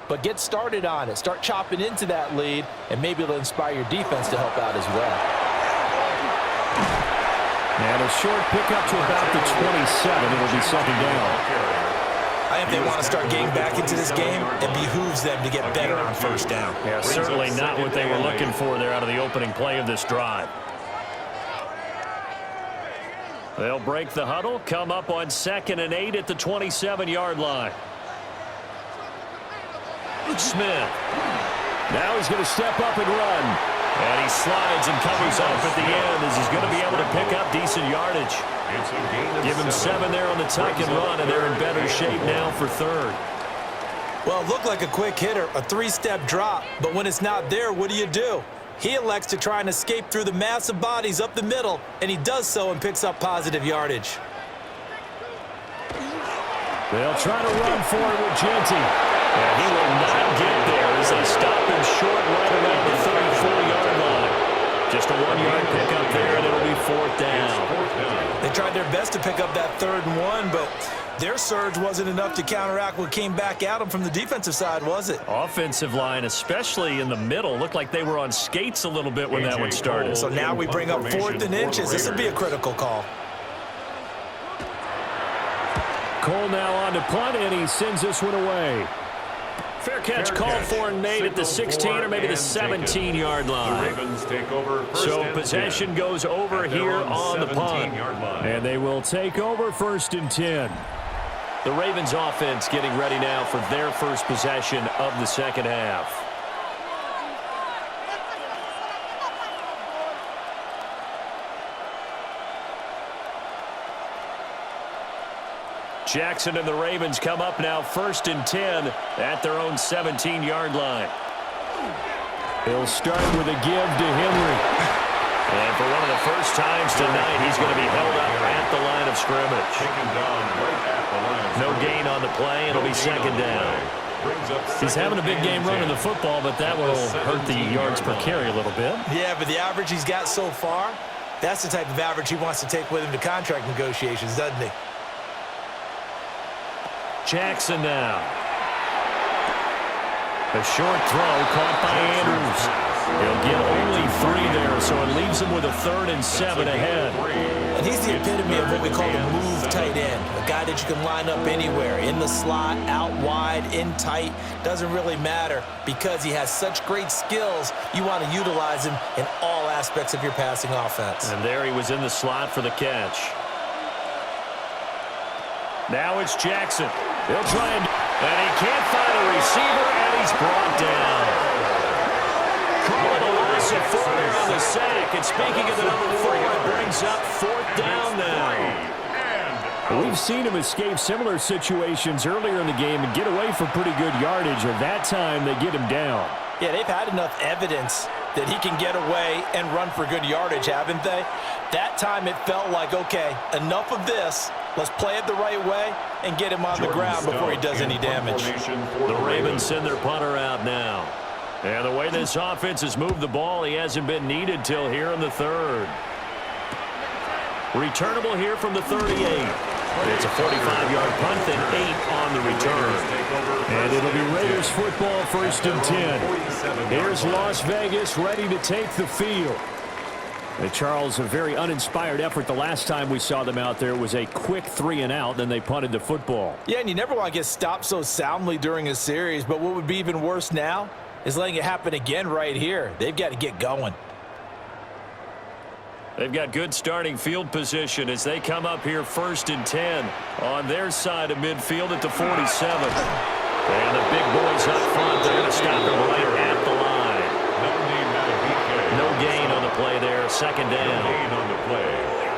but get started on it. Start chopping into that lead, and maybe it'll inspire your defense to help out as well. And a short pickup to about the 27. It'll be second down. I think they want to start getting back into this game. It behooves them to get better on first down. Yeah, certainly not what they were looking for there out of the opening play of this drive. They'll break the huddle, come up on 2nd and 8 at the 27-yard line. Smith. Now he's going to step up and run. And he slides and covers up at the end as he's going to be able to pick up decent yardage. Give him 7 there on the tuck and run, and they're in better shape now for third. Well, it looked like a quick hitter, a 3-step drop, but when it's not there, what do? He elects to try and escape through the massive bodies up the middle, and he does so and picks up positive yardage. They'll try to run for it with Genty. And he will not get there as they stop him short right around the 34-yard line. Just a 1-yard pickup there, and it'll be 4th down. They tried their best to pick up that 3rd and 1, but their surge wasn't enough to counteract what came back at them from the defensive side, was it? Offensive line, especially in the middle, looked like they were on skates a little bit when that one started. So now we bring up 4th and inches. This would be a critical call. Cole now on to punt, and he sends this one away. Fair catch called for Nate at the 16 or maybe the 17-yard line. So possession goes over here on the punt. And they will take over 1st and 10. The Ravens offense getting ready now for their first possession of the second half. Jackson and the Ravens come up now 1st and 10 at their own 17-yard line. He'll start with a give to Henry. And for one of the first times tonight, he's going to be held up at the line of scrimmage. No gain on the play. It'll be second down. He's having a big game running the football, but that will hurt the yards per carry a little bit. Yeah, but the average he's got so far, that's the type of average he wants to take with him to contract negotiations, doesn't he? Jackson now. A short throw caught by Andrews. He'll get only 3 there, so it leaves him with a 3rd and 7 ahead. And he's the epitome of what we call a move tight end, a guy that you can line up anywhere, in the slot, out wide, in tight, doesn't really matter because he has such great skills. You want to utilize him in all aspects of your passing offense. And there he was in the slot for the catch. Now it's Jackson. He'll try and he can't find a receiver, and he's brought down. Call it a loss of 4 there on the sack. And speaking of the number 4, it brings up 4th down now. We've seen him escape similar situations earlier in the game and get away for pretty good yardage, and that time they get him down. Yeah, they've had enough evidence that he can get away and run for good yardage, haven't they? That time it felt like, okay, enough of this. Let's play it the right way and get him on the ground before he does any damage. The Ravens send their punter out now. And the way this offense has moved the ball, he hasn't been needed till here in the 3rd. Returnable here from the 38. It's a 45-yard punt, then 8 on the return. And it'll be Raiders football, 1st and 10. Here's Las Vegas ready to take the field. And Charles, a very uninspired effort the last time we saw them out there. Was a quick 3 and out, then they punted the football. Yeah, and you never want to get stopped so soundly during a series, but what would be even worse now is letting it happen again right here. They've got to get going. They've got good starting field position as they come up here 1st and 10 on their side of midfield at the 47. And the big boys up front, they're going to stop him right at the line. No gain on the play there, 2nd down.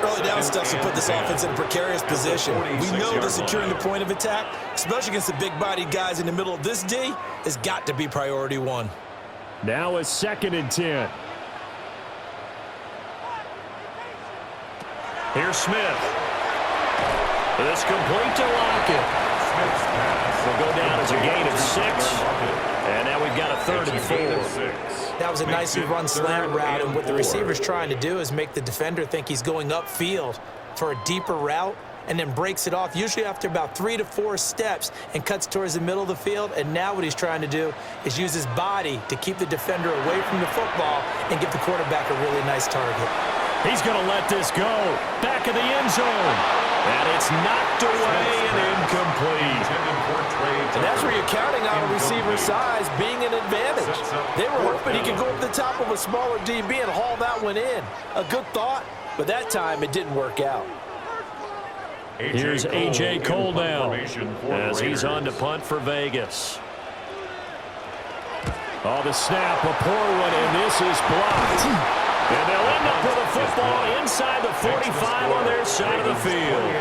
Early down stuff to put this offense in a precarious position. We know that securing the point of attack, especially against the big-bodied guys in the middle of this D, has got to be priority 1. Now a 2nd and 10. Here's Smith. This complete to Lockett. Will go down as a gain of 6. And now we've got a 3rd and 4. That was a nicely run slant route, and what the receiver's trying to do is make the defender think he's going upfield for a deeper route and then breaks it off, usually after about 3 to 4 steps, and cuts towards the middle of the field. And now what he's trying to do is use his body to keep the defender away from the football and give the quarterback a really nice target. He's going to let this go. Back of the end zone. And it's knocked away and incomplete. And that's where you're counting on a receiver's size being an advantage. They were hoping he could go up the top of a smaller DB and haul that one in. A good thought, but that time it didn't work out. Here's A.J. Cole now as he's on to punt for Vegas. Oh, the snap, a poor one, and this is blocked. And they'll end up with a football inside the 45 on their side of the field.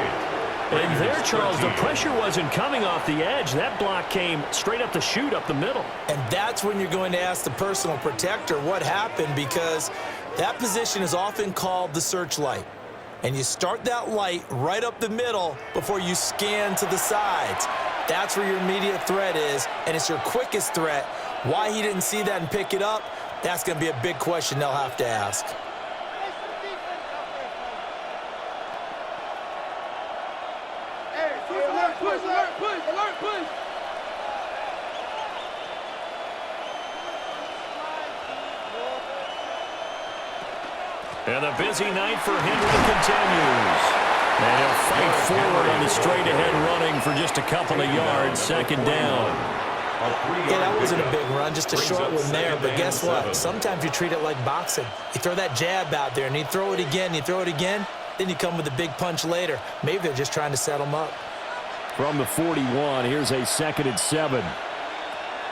And there, Charles, the pressure wasn't coming off the edge. That block came straight up the chute, up the middle. And that's when you're going to ask the personal protector what happened, because that position is often called the searchlight. And you start that light right up the middle before you scan to the sides. That's where your immediate threat is, and it's your quickest threat. Why he didn't see that and pick it up, that's going to be a big question they'll have to ask. And the busy night for Henry continues. And he'll fight forward on the straight-ahead running for just a couple of yards, 2nd down. Yeah, that wasn't a big run, just a short one there. But guess what? Sometimes you treat it like boxing. You throw that jab out there, and you throw it again, then you come with a big punch later. Maybe they're just trying to set him up. From the 41, here's a 2nd and 7.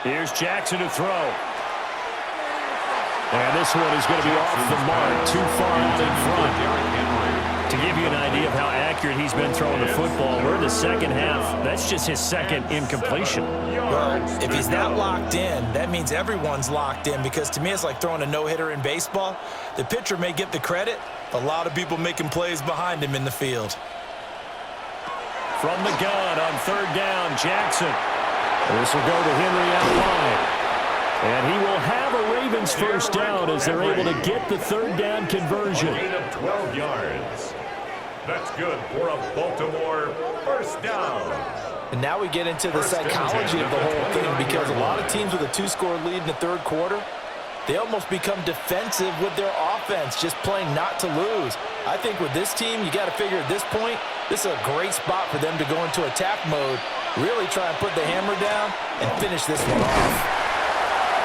Here's Jackson to throw. And this one is going to be off the mark, too far out in front. To give you an idea of how accurate he's been throwing the football, we're in the second half. That's just his second incompletion. Well, if he's that locked in, that means everyone's locked in, because to me it's like throwing a no-hitter in baseball. The pitcher may get the credit, a lot of people making plays behind him in the field. From the gun on third down, Jackson. This will go to Henry out wide. And he will have a Ravens first down as they're able to get the third down conversion. A gain of 12 yards. That's good for a Baltimore first down. And now we get into the psychology of the whole thing, because a lot of teams with a 2-score lead in the third quarter, they almost become defensive with their offense, just playing not to lose. I think with this team, you got to figure at this point, this is a great spot for them to go into attack mode, really try and put the hammer down and finish this one off.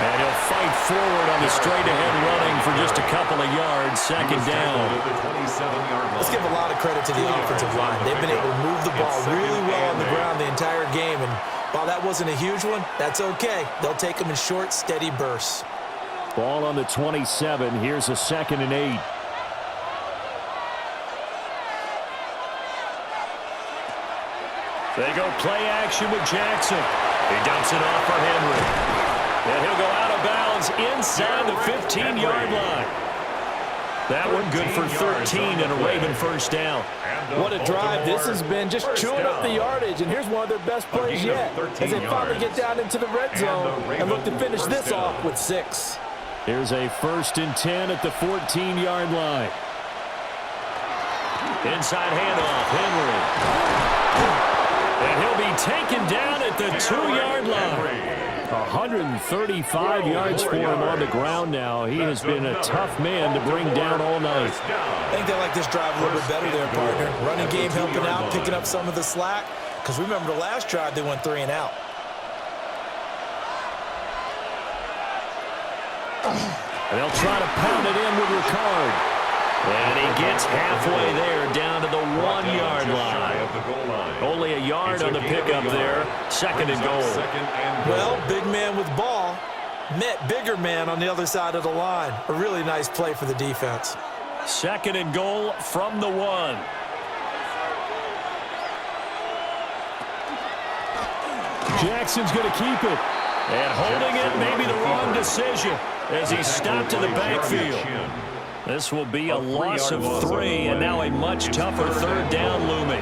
And he'll fight forward on the straight-ahead running for just a couple of yards, second down. Let's give a lot of credit to the offensive line. They've been able to move the ball really well on the ground the entire game, and while that wasn't a huge one, that's okay. They'll take them in short, steady bursts. Ball on the 27. Here's a 2nd and 8. They go play action with Jackson. He dumps it off for Henry. And he'll go out of bounds inside the 15-yard line. That one good for 13 and a Raven first down. What a drive this has been, just chewing up the yardage. And here's one of their best plays yet, as they finally get down into the red zone and look to finish this off with 6. Here's a 1st and 10 at the 14-yard line. Inside handoff, Henry. And he'll be taken down at the 2-yard line. 135 yards for him on the ground now. He has been a tough man to bring down all night. I think they like this drive a little bit better there, partner. Running game helping out, picking up some of the slack. Because remember the last drive, they went 3 and out. And they'll try to pound it in with Ricard. And he gets halfway there, down to the 1-yard line. Only a yard on the pickup there. 2nd and goal. Well, big man with ball met bigger man on the other side of the line. A really nice play for the defense. 2nd and goal from the 1. Jackson's going to keep it. And holding it may be the wrong decision as he's stopped in the backfield. This will be a loss of 3, and now a much tougher third down looming.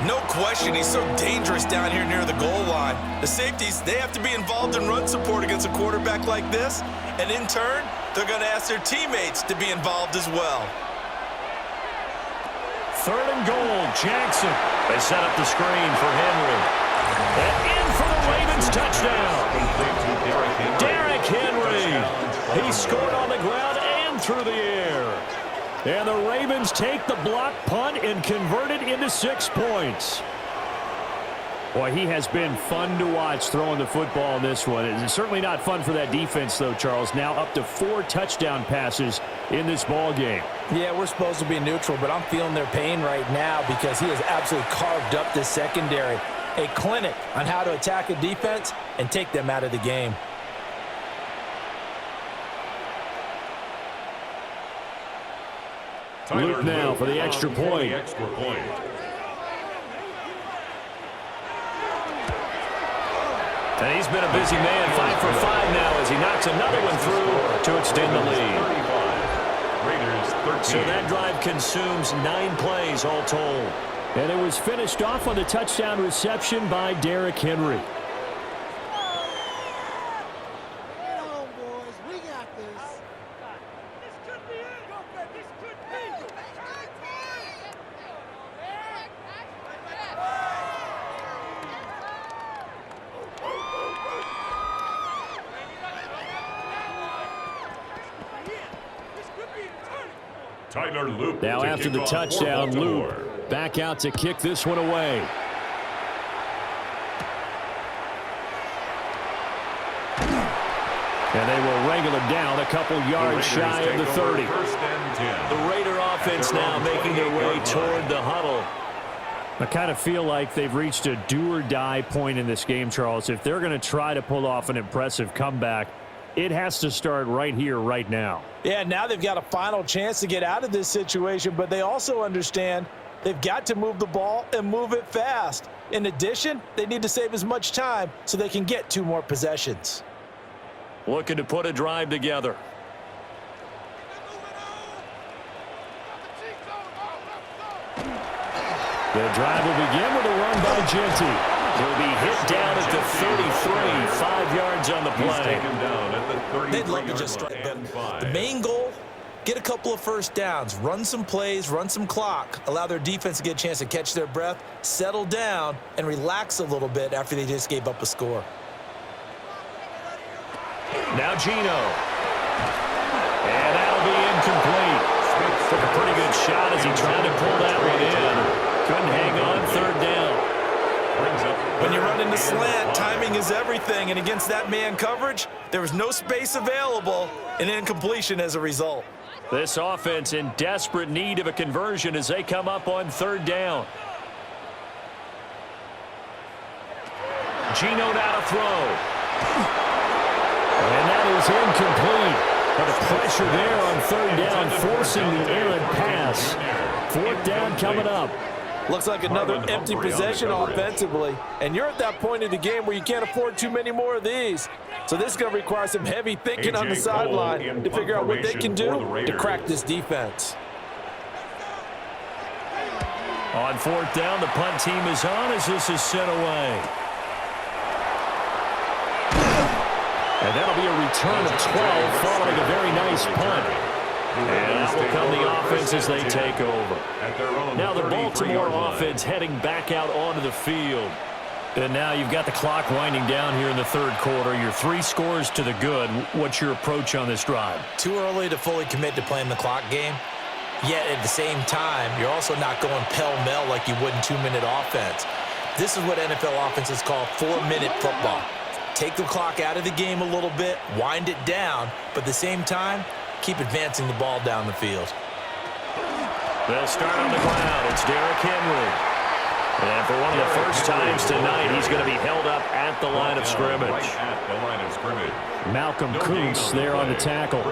No question, he's so dangerous down here near the goal line. The safeties, they have to be involved in run support against a quarterback like this, and in turn, they're going to ask their teammates to be involved as well. 3rd and goal, Jackson. They set up the screen for Henry. And in for the Ravens touchdown. Derrick Henry. He scored on the ground and through the air. And the Ravens take the block punt and convert it into 6 points. Boy, he has been fun to watch throwing the football in this one. It's certainly not fun for that defense, though, Charles. Now up to 4 touchdown passes in this ball game. Yeah, we're supposed to be neutral, but I'm feeling their pain right now because he has absolutely carved up this secondary. A clinic on how to attack a defense and take them out of the game. Luke now for the extra point. And he's been a busy man, 5 for 5 now as he knocks another one through to extend the lead. So that drive consumes 9 plays all told. And it was finished off on the touchdown reception by Derrick Henry. Now after the touchdown, Loop back out to kick this one away. And they will wrangle him down a couple yards shy of the 30. The Raider offense now making their way toward the huddle. I kind of feel like they've reached a do-or-die point in this game, Charles. If they're going to try to pull off an impressive comeback, It has to start right here, right now. Yeah, now they've got a final chance to get out of this situation, but they also understand they've got to move the ball and move it fast. In addition, they need to save as much time so they can get 2 more possessions. Looking to put a drive together. The drive will begin with a run by Genty. He'll be hit down at the 33, 5 yards on the play. They'd love to just strike, but the main goal, get a couple of first downs, run some plays, run some clock, allow their defense to get a chance to catch their breath, settle down, and relax a little bit after they just gave up a score. Now Gino. And that'll be incomplete. Took a pretty good shot as he tried to pull that one in. Couldn't hang on, 3rd down. When you run into slant, timing is everything, and against that man coverage, there was no space available, and incompletion as a result. This offense in desperate need of a conversion as they come up on 3rd down. Gino now to throw. And that is incomplete. But the pressure there on 3rd down, forcing the errant pass. 4th down coming up. Looks like another empty possession offensively, and you're at that point in the game where you can't afford too many more of these. So this is going to require some heavy thinking on the sideline to figure out what they can do to crack this defense. On 4th down, the punt team is on as this is sent away. And that'll be a return of 12 following a very nice punt. And that will come the offense as they take over. Now the Baltimore offense heading back out onto the field. And now you've got the clock winding down here in the 3rd quarter. Your 3 scores to the good. What's your approach on this drive? Too early to fully commit to playing the clock game. Yet at the same time, you're also not going pell-mell like you would in 2-minute offense. This is what NFL offenses call 4-minute football. Take the clock out of the game a little bit, wind it down, but at the same time, keep advancing the ball down the field. They'll start on the ground. It's Derrick Henry. And for one of the first times tonight, he's going to be held up at the line of scrimmage. Malcolm Kuntz there on the tackle.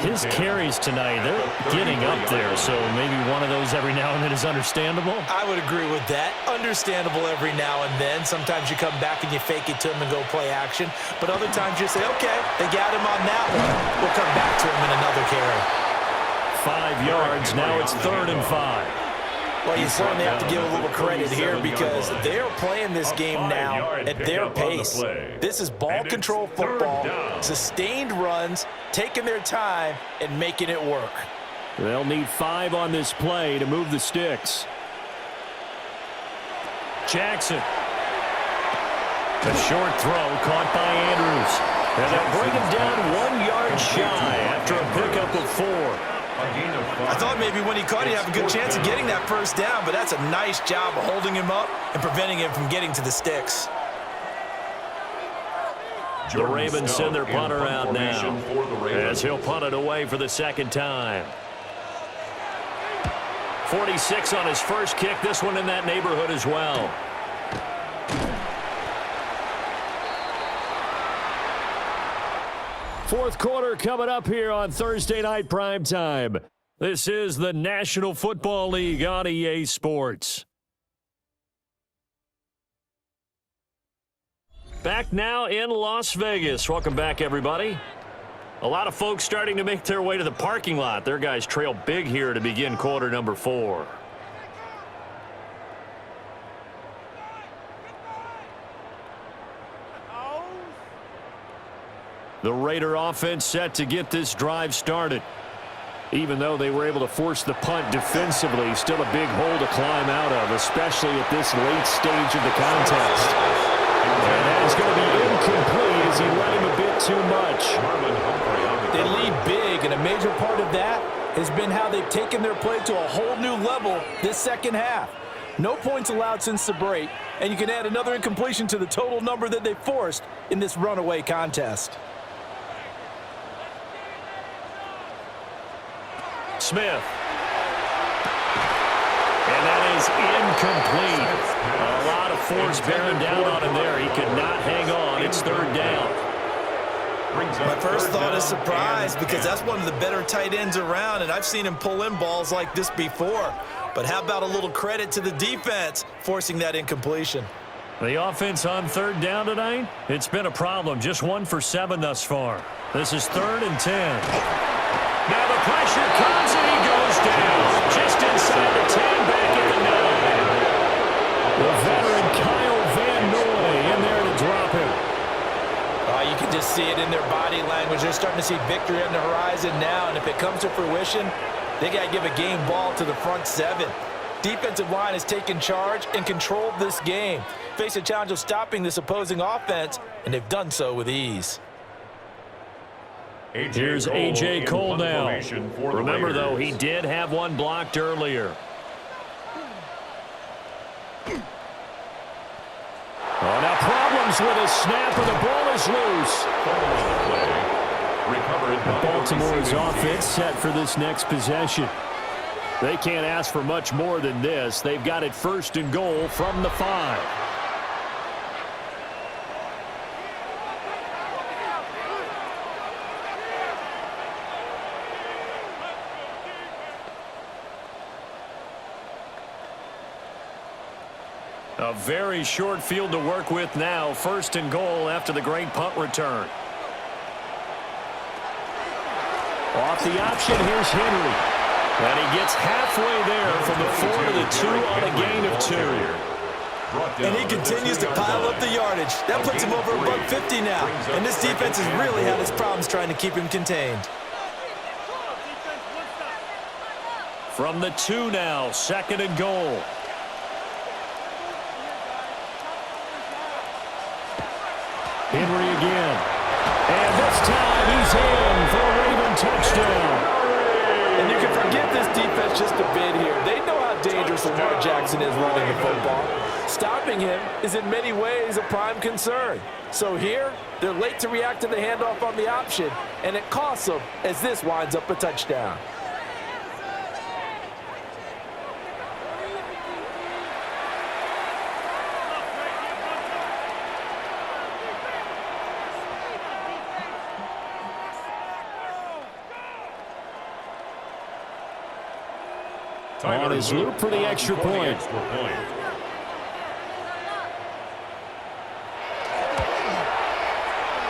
His carries tonight, they're getting up there, so maybe one of those every now and then is understandable. I would agree with that. Understandable every now and then. Sometimes you come back and you fake it to him and go play action. But other times you say, okay, they got him on that one. We'll come back to him in another carry. 5 yards. Now it's 3rd and 5. Well, you certainly have to give a little credit here because they're playing this game now at their pace. This is ball control football, sustained runs, taking their time, and making it work. They'll need 5 on this play to move the sticks. Jackson. A short throw caught by Andrews. And they'll bring him down 1 yard shy after a pickup of 4. I thought maybe when he caught it, he'd have a good chance of getting that first down, but that's a nice job of holding him up and preventing him from getting to the sticks. The Ravens send their punter out now as he'll punt it away for the 2nd time. 46 on his first kick. This one in that neighborhood as well. Fourth quarter coming up here on Thursday Night Primetime. This is the National Football League on EA Sports. Back now in Las Vegas. Welcome back, everybody. A lot of folks starting to make their way to the parking lot. Their guys trail big here to begin quarter number 4. The Raider offense set to get this drive started. Even though they were able to force the punt defensively, still a big hole to climb out of, especially at this late stage of the contest. And that is going to be incomplete as he let him a bit too much. They lead big, and a major part of that has been how they've taken their play to a whole new level this second half. No points allowed since the break, and you can add another incompletion to the total number that they forced in this runaway contest. Smith. And that is incomplete. A lot of force bearing down on him there. He could not hang on. It's 3rd down. My first thought is surprise because that's one of the better tight ends around, and I've seen him pull in balls like this before. But how about a little credit to the defense forcing that incompletion? The offense on third down tonight, it's been a problem. Just 1 for 7 thus far. This is 3rd and 10. Now the pressure comes and he goes down. Just inside the 10, back at the 9. The veteran Kyle Van Noy in there to drop him. You can just see it in their body language. They're starting to see victory on the horizon now, and if it comes to fruition, they got to give a game ball to the front 7. Defensive line has taken charge and controlled this game. Face a challenge of stopping this opposing offense, and they've done so with ease. Here's A.J. Cole now. Remember, though, he did have one blocked earlier. Oh, now problems with his snap, and the ball is loose. Baltimore's offense set for this next possession. They can't ask for much more than this. They've got it 1st and goal from the 5. A very short field to work with now. 1st and goal after the great punt return. Off the option, here's Henry. And he gets halfway there from the 4 to the 2 on a gain of 2. And he continues to pile up the yardage. That puts him over above 50 now. And this defense has really had its problems trying to keep him contained. From the 2 now, 2nd and goal. Henry again. And this time he's in for a Raven touchdown. And you can forgive this defense just a bit here. They know how dangerous Lamar Jackson is running the football. Stopping him is in many ways a prime concern. So here, they're late to react to the handoff on the option, and it costs them as this winds up a touchdown. On his loop for the extra point.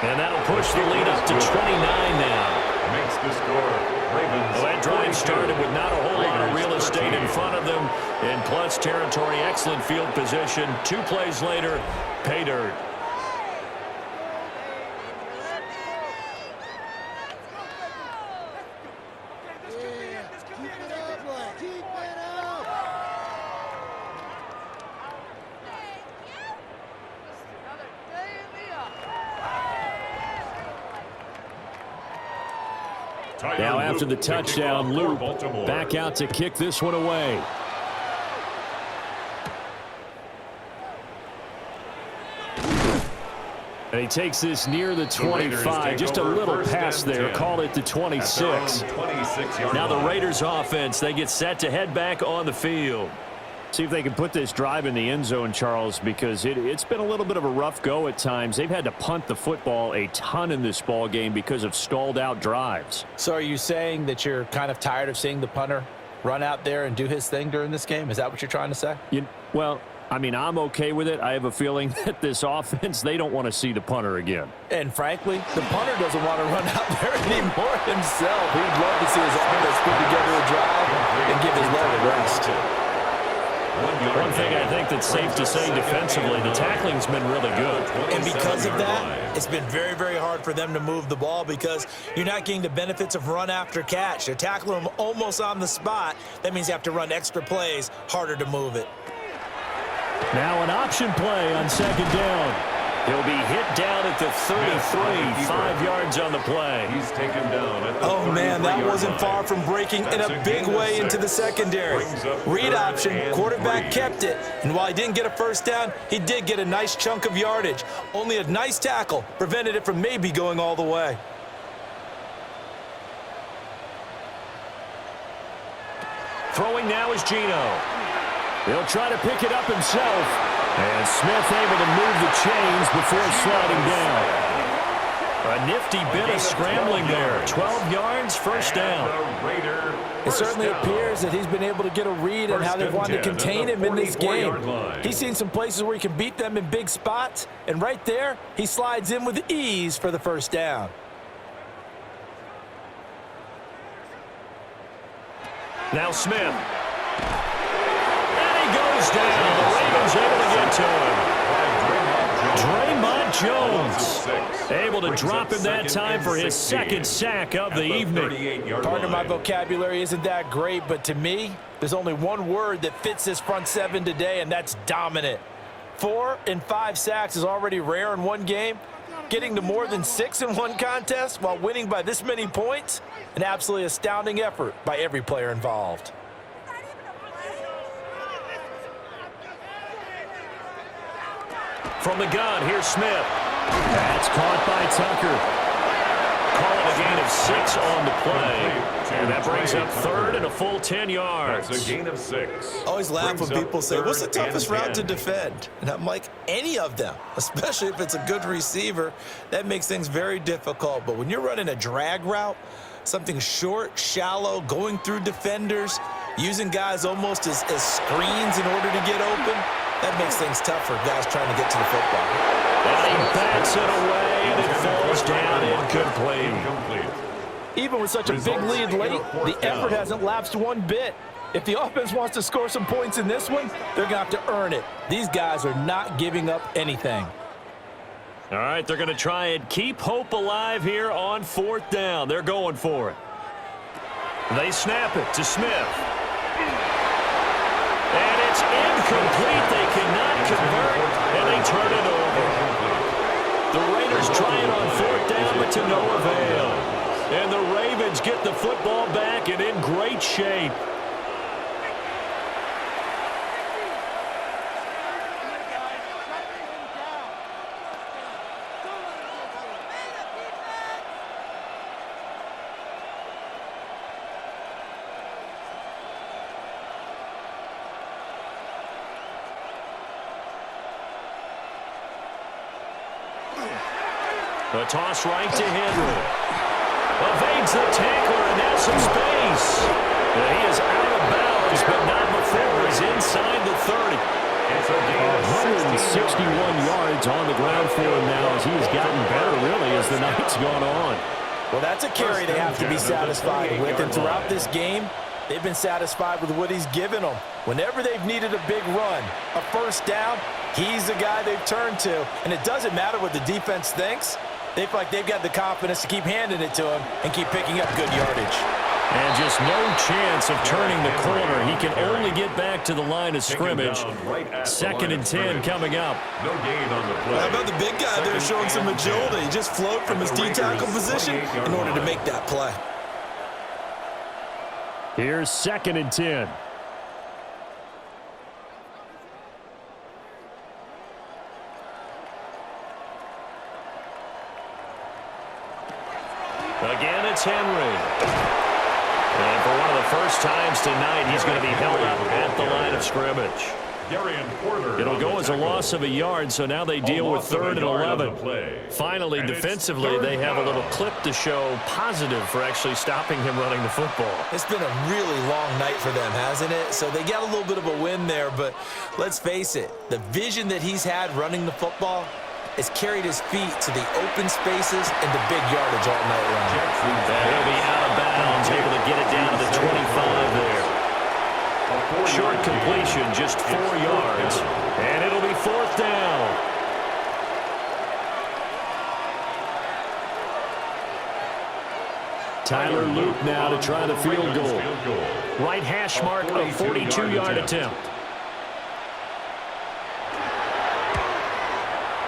And that'll push the lead up to 29 now. Makes the score. Ravens. Well, that drive started with not a whole lot of real estate in front of them. In plus territory, excellent field position. 2 plays later, pay dirt. Now after the touchdown, Luke back out to kick this one away. And he takes this near the 25. Just a little pass there. Call it the 26. Now the Raiders offense, they get set to head back on the field. See if they can put this drive in the end zone, Charles, because it's been a little bit of a rough go at times. They've had to punt the football a ton in this ball game because of stalled out drives. So are you saying that you're kind of tired of seeing the punter run out there and do his thing during this game? Is that what you're trying to say? Well, I mean, I'm okay with it. I have a feeling that this offense, they don't want to see the punter again. And frankly, the punter doesn't want to run out there anymore himself. He'd love to see his offense put together a drive and give his leg a rest. One thing I think that's safe to say defensively, the tackling's been really good. And because of that, it's been very, very hard for them to move the ball because you're not getting the benefits of run after catch. They're tackling them almost on the spot. That means you have to run extra plays, harder to move it. Now an option play on 2nd down. He'll be hit down at the 33, 5 yards on the play. He's taken down at the Oh, man, that wasn't far from breaking in a big way into the secondary. Read option, quarterback kept it, and while he didn't get a first down, he did get a nice chunk of yardage. Only a nice tackle prevented it from maybe going all the way. Throwing now is Geno. He'll try to pick it up himself. And Smith able to move the chains before sliding down. A nifty bit of scrambling there. 12 yards, first down. It certainly appears that he's been able to get a read on how they wanted to contain him in this game. He's seen some places where he can beat them in big spots, and right there, he slides in with ease for the first down. Now Smith. And he goes down. The Ravens able to get to him. Draymond Jones able to drop him that time for his second sack of the evening. Pardon my vocabulary isn't that great, but to me, there's only one word that fits this front seven today, and that's dominant. 4 and 5 sacks is already rare in one game. Getting to more than 6 in one contest while winning by this many points, an absolutely astounding effort by every player involved. From the gun, here's Smith. That's caught by Tucker. Call it a gain of 6 on the play. And that brings up third and a full 10 yards. That's a gain of 6. I always laugh when people say, what's the toughest route to defend? And I'm like, any of them, especially if it's a good receiver. That makes things very difficult. But when you're running a drag route, something short, shallow, going through defenders, using guys almost as screens in order to get open, that makes things tough for guys trying to get to the football. And he bats it away, and it falls down incomplete. Even with such a big lead late, the effort hasn't lapsed one bit. If the offense wants to score some points in this one, they're going to have to earn it. These guys are not giving up anything. All right, they're going to try and keep hope alive here on 4th down. They're going for it. They snap it to Smith. And it's incomplete. They cannot convert, and they turn it over. The Raiders try it on 4th down, but to no avail. And the Ravens get the football back and in great shape. The toss right to Henry. Evades the tackler, and now some space. He is out of bounds, but not before he's inside the 30. 161 yards on the ground for him now as he's gotten better, really, as the night's gone on. Well, that's a carry they have to be satisfied with, and throughout this game, they've been satisfied with what he's given them. Whenever they've needed a big run, a first down, he's the guy they've turned to, and it doesn't matter what the defense thinks. They feel like they've got the confidence to keep handing it to him and keep picking up good yardage. And just no chance of turning the corner. He can only get back to the line of scrimmage. 2nd and 10 coming up. No gain on the play. How about the big guy there showing some agility? He just float from his D-tackle position in order to make that play. Here's 2nd and 10. Again, it's Henry. And for one of the first times tonight, he's going to be held up at the line of scrimmage. It'll go as a loss of a yard, so now they deal with 3rd and 11. Finally, defensively, they have a little clip to show positive for actually stopping him running the football. It's been a really long night for them, hasn't it? So they got a little bit of a win there, but let's face it, the vision that he's had running the football has carried his feet to the open spaces and the big yardage all night long. He'll be out of bounds, able to get it down to the 25 there. Short completion, just 4 yards, and it'll be 4th down. Tyler Luke now to try the field goal. Right hash mark, a 42-yard attempt.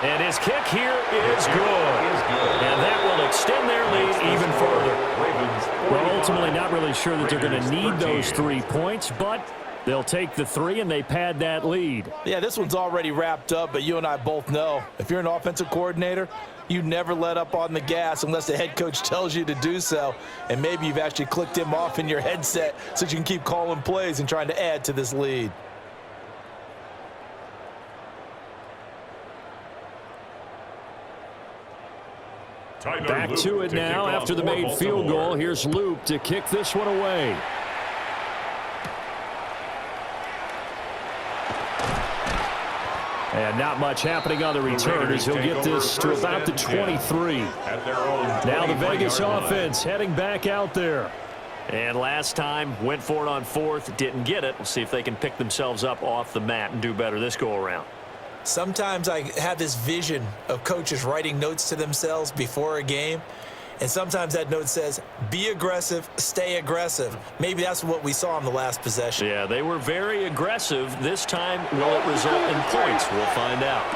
And his kick here is good. And that will extend their lead even further. Well, ultimately not really sure that they're going to need those 3 points, but they'll take the 3 and they pad that lead. Yeah, this one's already wrapped up, but you and I both know if you're an offensive coordinator, you never let up on the gas unless the head coach tells you to do so. And maybe you've actually clicked him off in your headset so you can keep calling plays and trying to add to this lead. Back to it now after the made field goal. Here's Luke to kick this one away. And not much happening on the return as he'll get this to about the 23. Now the Vegas offense heading back out there. And last time, went for it on fourth, didn't get it. We'll see if they can pick themselves up off the mat and do better this go-around. Sometimes I have this vision of coaches writing notes to themselves before a game, and sometimes that note says, be aggressive, stay aggressive. Maybe that's what we saw in the last possession. Yeah, they were very aggressive. This time, will it result in points? We'll find out.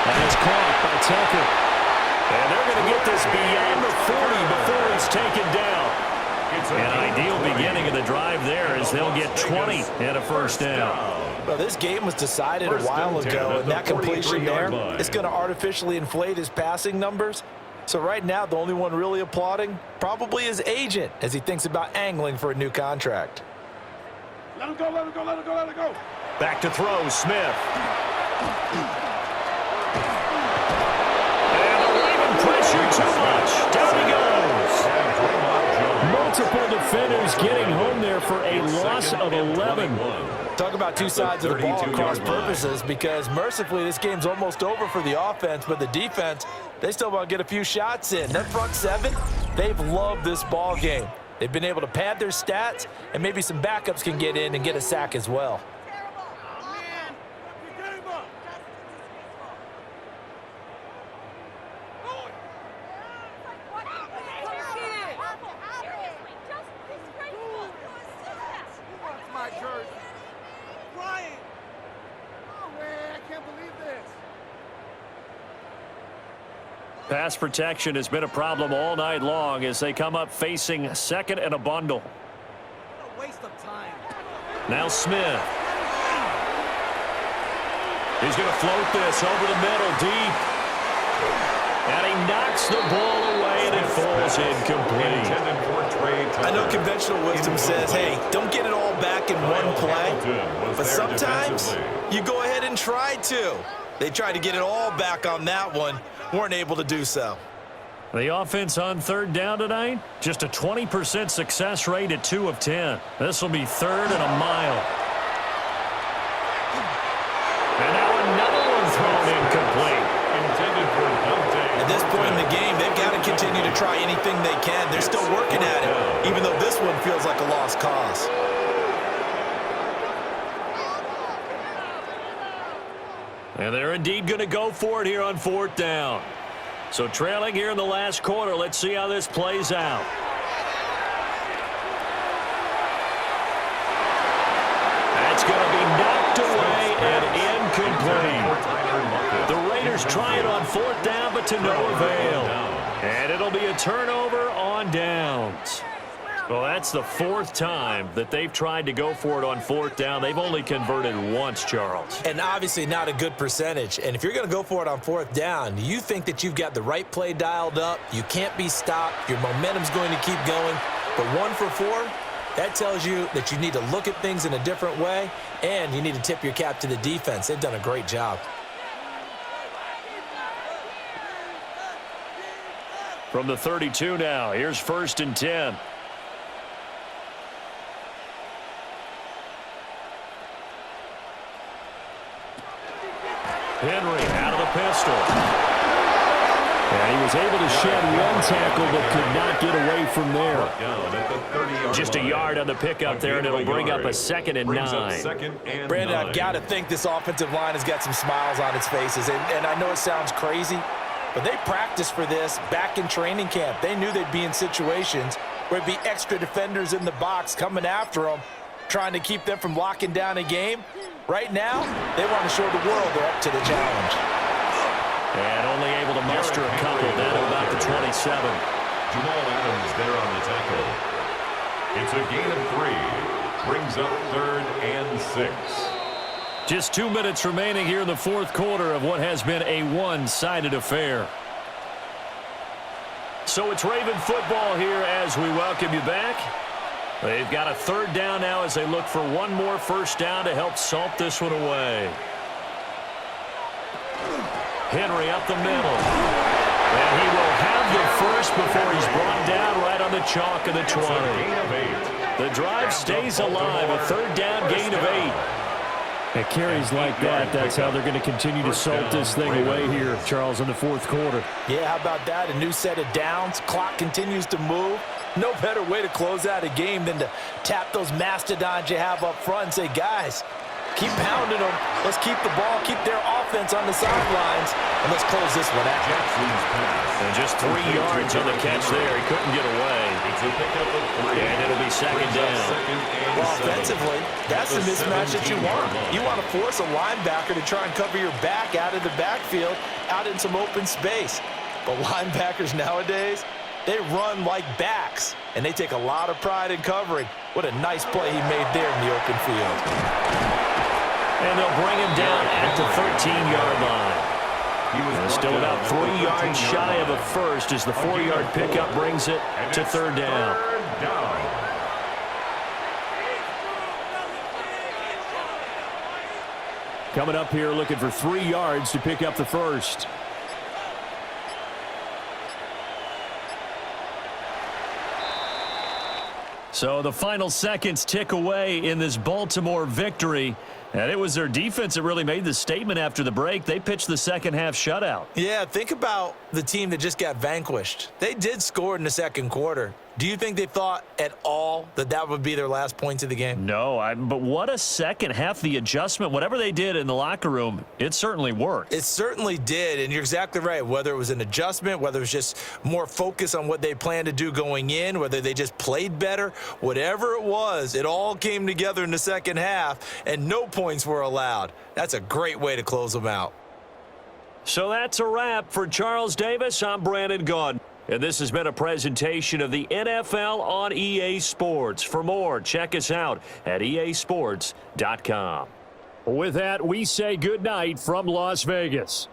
And it's caught by Tucker. And they're going to get this beyond the 40 before he's taken down. An ideal beginning of the drive there as they'll get 20 and a first down. Well, this game was decided a while ago, and that completion there is going to artificially inflate his passing numbers. So right now, the only one really applauding probably his agent as he thinks about angling for a new contract. Let him go, let him go, let him go, let him go. Back to throw, Smith. And they're leaving pressure too much. Down he goes. Multiple defenders getting home there for a loss of 11. Talk about two sides of the ball across purposes, because mercifully this game's almost over for the offense, but the defense, they still want to get a few shots in. That front seven, they've loved this ball game. They've been able to pad their stats, and maybe some backups can get in and get a sack as well. Pass protection has been a problem all night long as they come up facing second and a bundle. What a waste of time. Now Smith. He's going to float this over the middle deep. And he knocks the ball away and it falls incomplete. I know conventional wisdom says, hey, don't get it all back in one play. But sometimes you go ahead and try to. They tried to get it all back on that one. Weren't able to do so. The offense on third down tonight, just a 20% success rate at 2 of 10. This will be third and a mile. And now another one thrown incomplete. At this point in the game, they've got to continue to try anything they can. They're still working at it, even though this one feels like a lost cause. And they're indeed going to go for it here on fourth down. So trailing here in the last quarter, let's see how this plays out. That's going to be knocked away and incomplete. The Raiders try it on fourth down, but to no avail. And it'll be a turnover on downs. Well, that's the fourth time that they've tried to go for it on fourth down. They've only converted once, Charles. And obviously not a good percentage. And if you're going to go for it on fourth down, you think that you've got the right play dialed up. You can't be stopped. Your momentum's going to keep going. But 1 for 4, that tells you that you need to look at things in a different way, and you need to tip your cap to the defense. They've done a great job. From the 32 now, here's 1st and 10. Henry out of the pistol. And he was able to shed one tackle but could not get away from there. Just a yard on the pickup there, and it'll bring up a 2nd and 9. Brandon, I've got to think this offensive line has got some smiles on its faces. And I know it sounds crazy, but they practiced for this back in training camp. They knew they'd be in situations where it'd be extra defenders in the box coming after them, trying to keep them from locking down a game. Right now, they want to show the world they're up to the challenge. And only able to muster a couple down to about the 27. Jamal Adams there on the tackle. It's a gain of 3. Brings up 3rd and 6. Just 2 minutes remaining here in the fourth quarter of what has been a one-sided affair. So it's Raven football here as we welcome you back. They've got a 3rd down now as they look for one more first down to help salt this one away. Henry up the middle. And he will have the first before he's brought down right on the chalk of the 20. The drive stays alive, a third down gain of 8. At carries like that, that's how they're going to continue to salt this thing away here, Charles, in the fourth quarter. Yeah, how about that? A new set of downs. Clock continues to move. No better way to close out a game than to tap those mastodons you have up front and say, guys, keep pounding them. Let's keep the ball, keep their offense on the sidelines, and let's close this one out. And just 3 yards on the catch there. He couldn't get away. And it'll be second down. Well, offensively, that's the mismatch that you want. You want to force a linebacker to try and cover your back out of the backfield, out in some open space. But linebackers nowadays, they run like backs, and they take a lot of pride in covering. What a nice play he made there in the open field. And they'll bring him down at the 13-yard line. Still about 3 yards shy of a first as the 4-yard pickup brings it to third down. Coming up here looking for 3 yards to pick up the first. So the final seconds tick away in this Baltimore victory. And it was their defense that really made the statement after the break. They pitched the second half shutout. Yeah, think about the team that just got vanquished. They did score in the second quarter. Do you think they thought at all that that would be their last points of the game? No, but what a second half. The adjustment, whatever they did in the locker room, it certainly worked. It certainly did, and you're exactly right. Whether it was an adjustment, whether it was just more focus on what they planned to do going in, whether they just played better, whatever it was, it all came together in the second half, and no points were allowed. That's a great way to close them out. So that's a wrap for Charles Davis. I'm Brandon Gaudin. And this has been a presentation of the NFL on EA Sports. For more, check us out at easports.com. With that, we say goodnight from Las Vegas.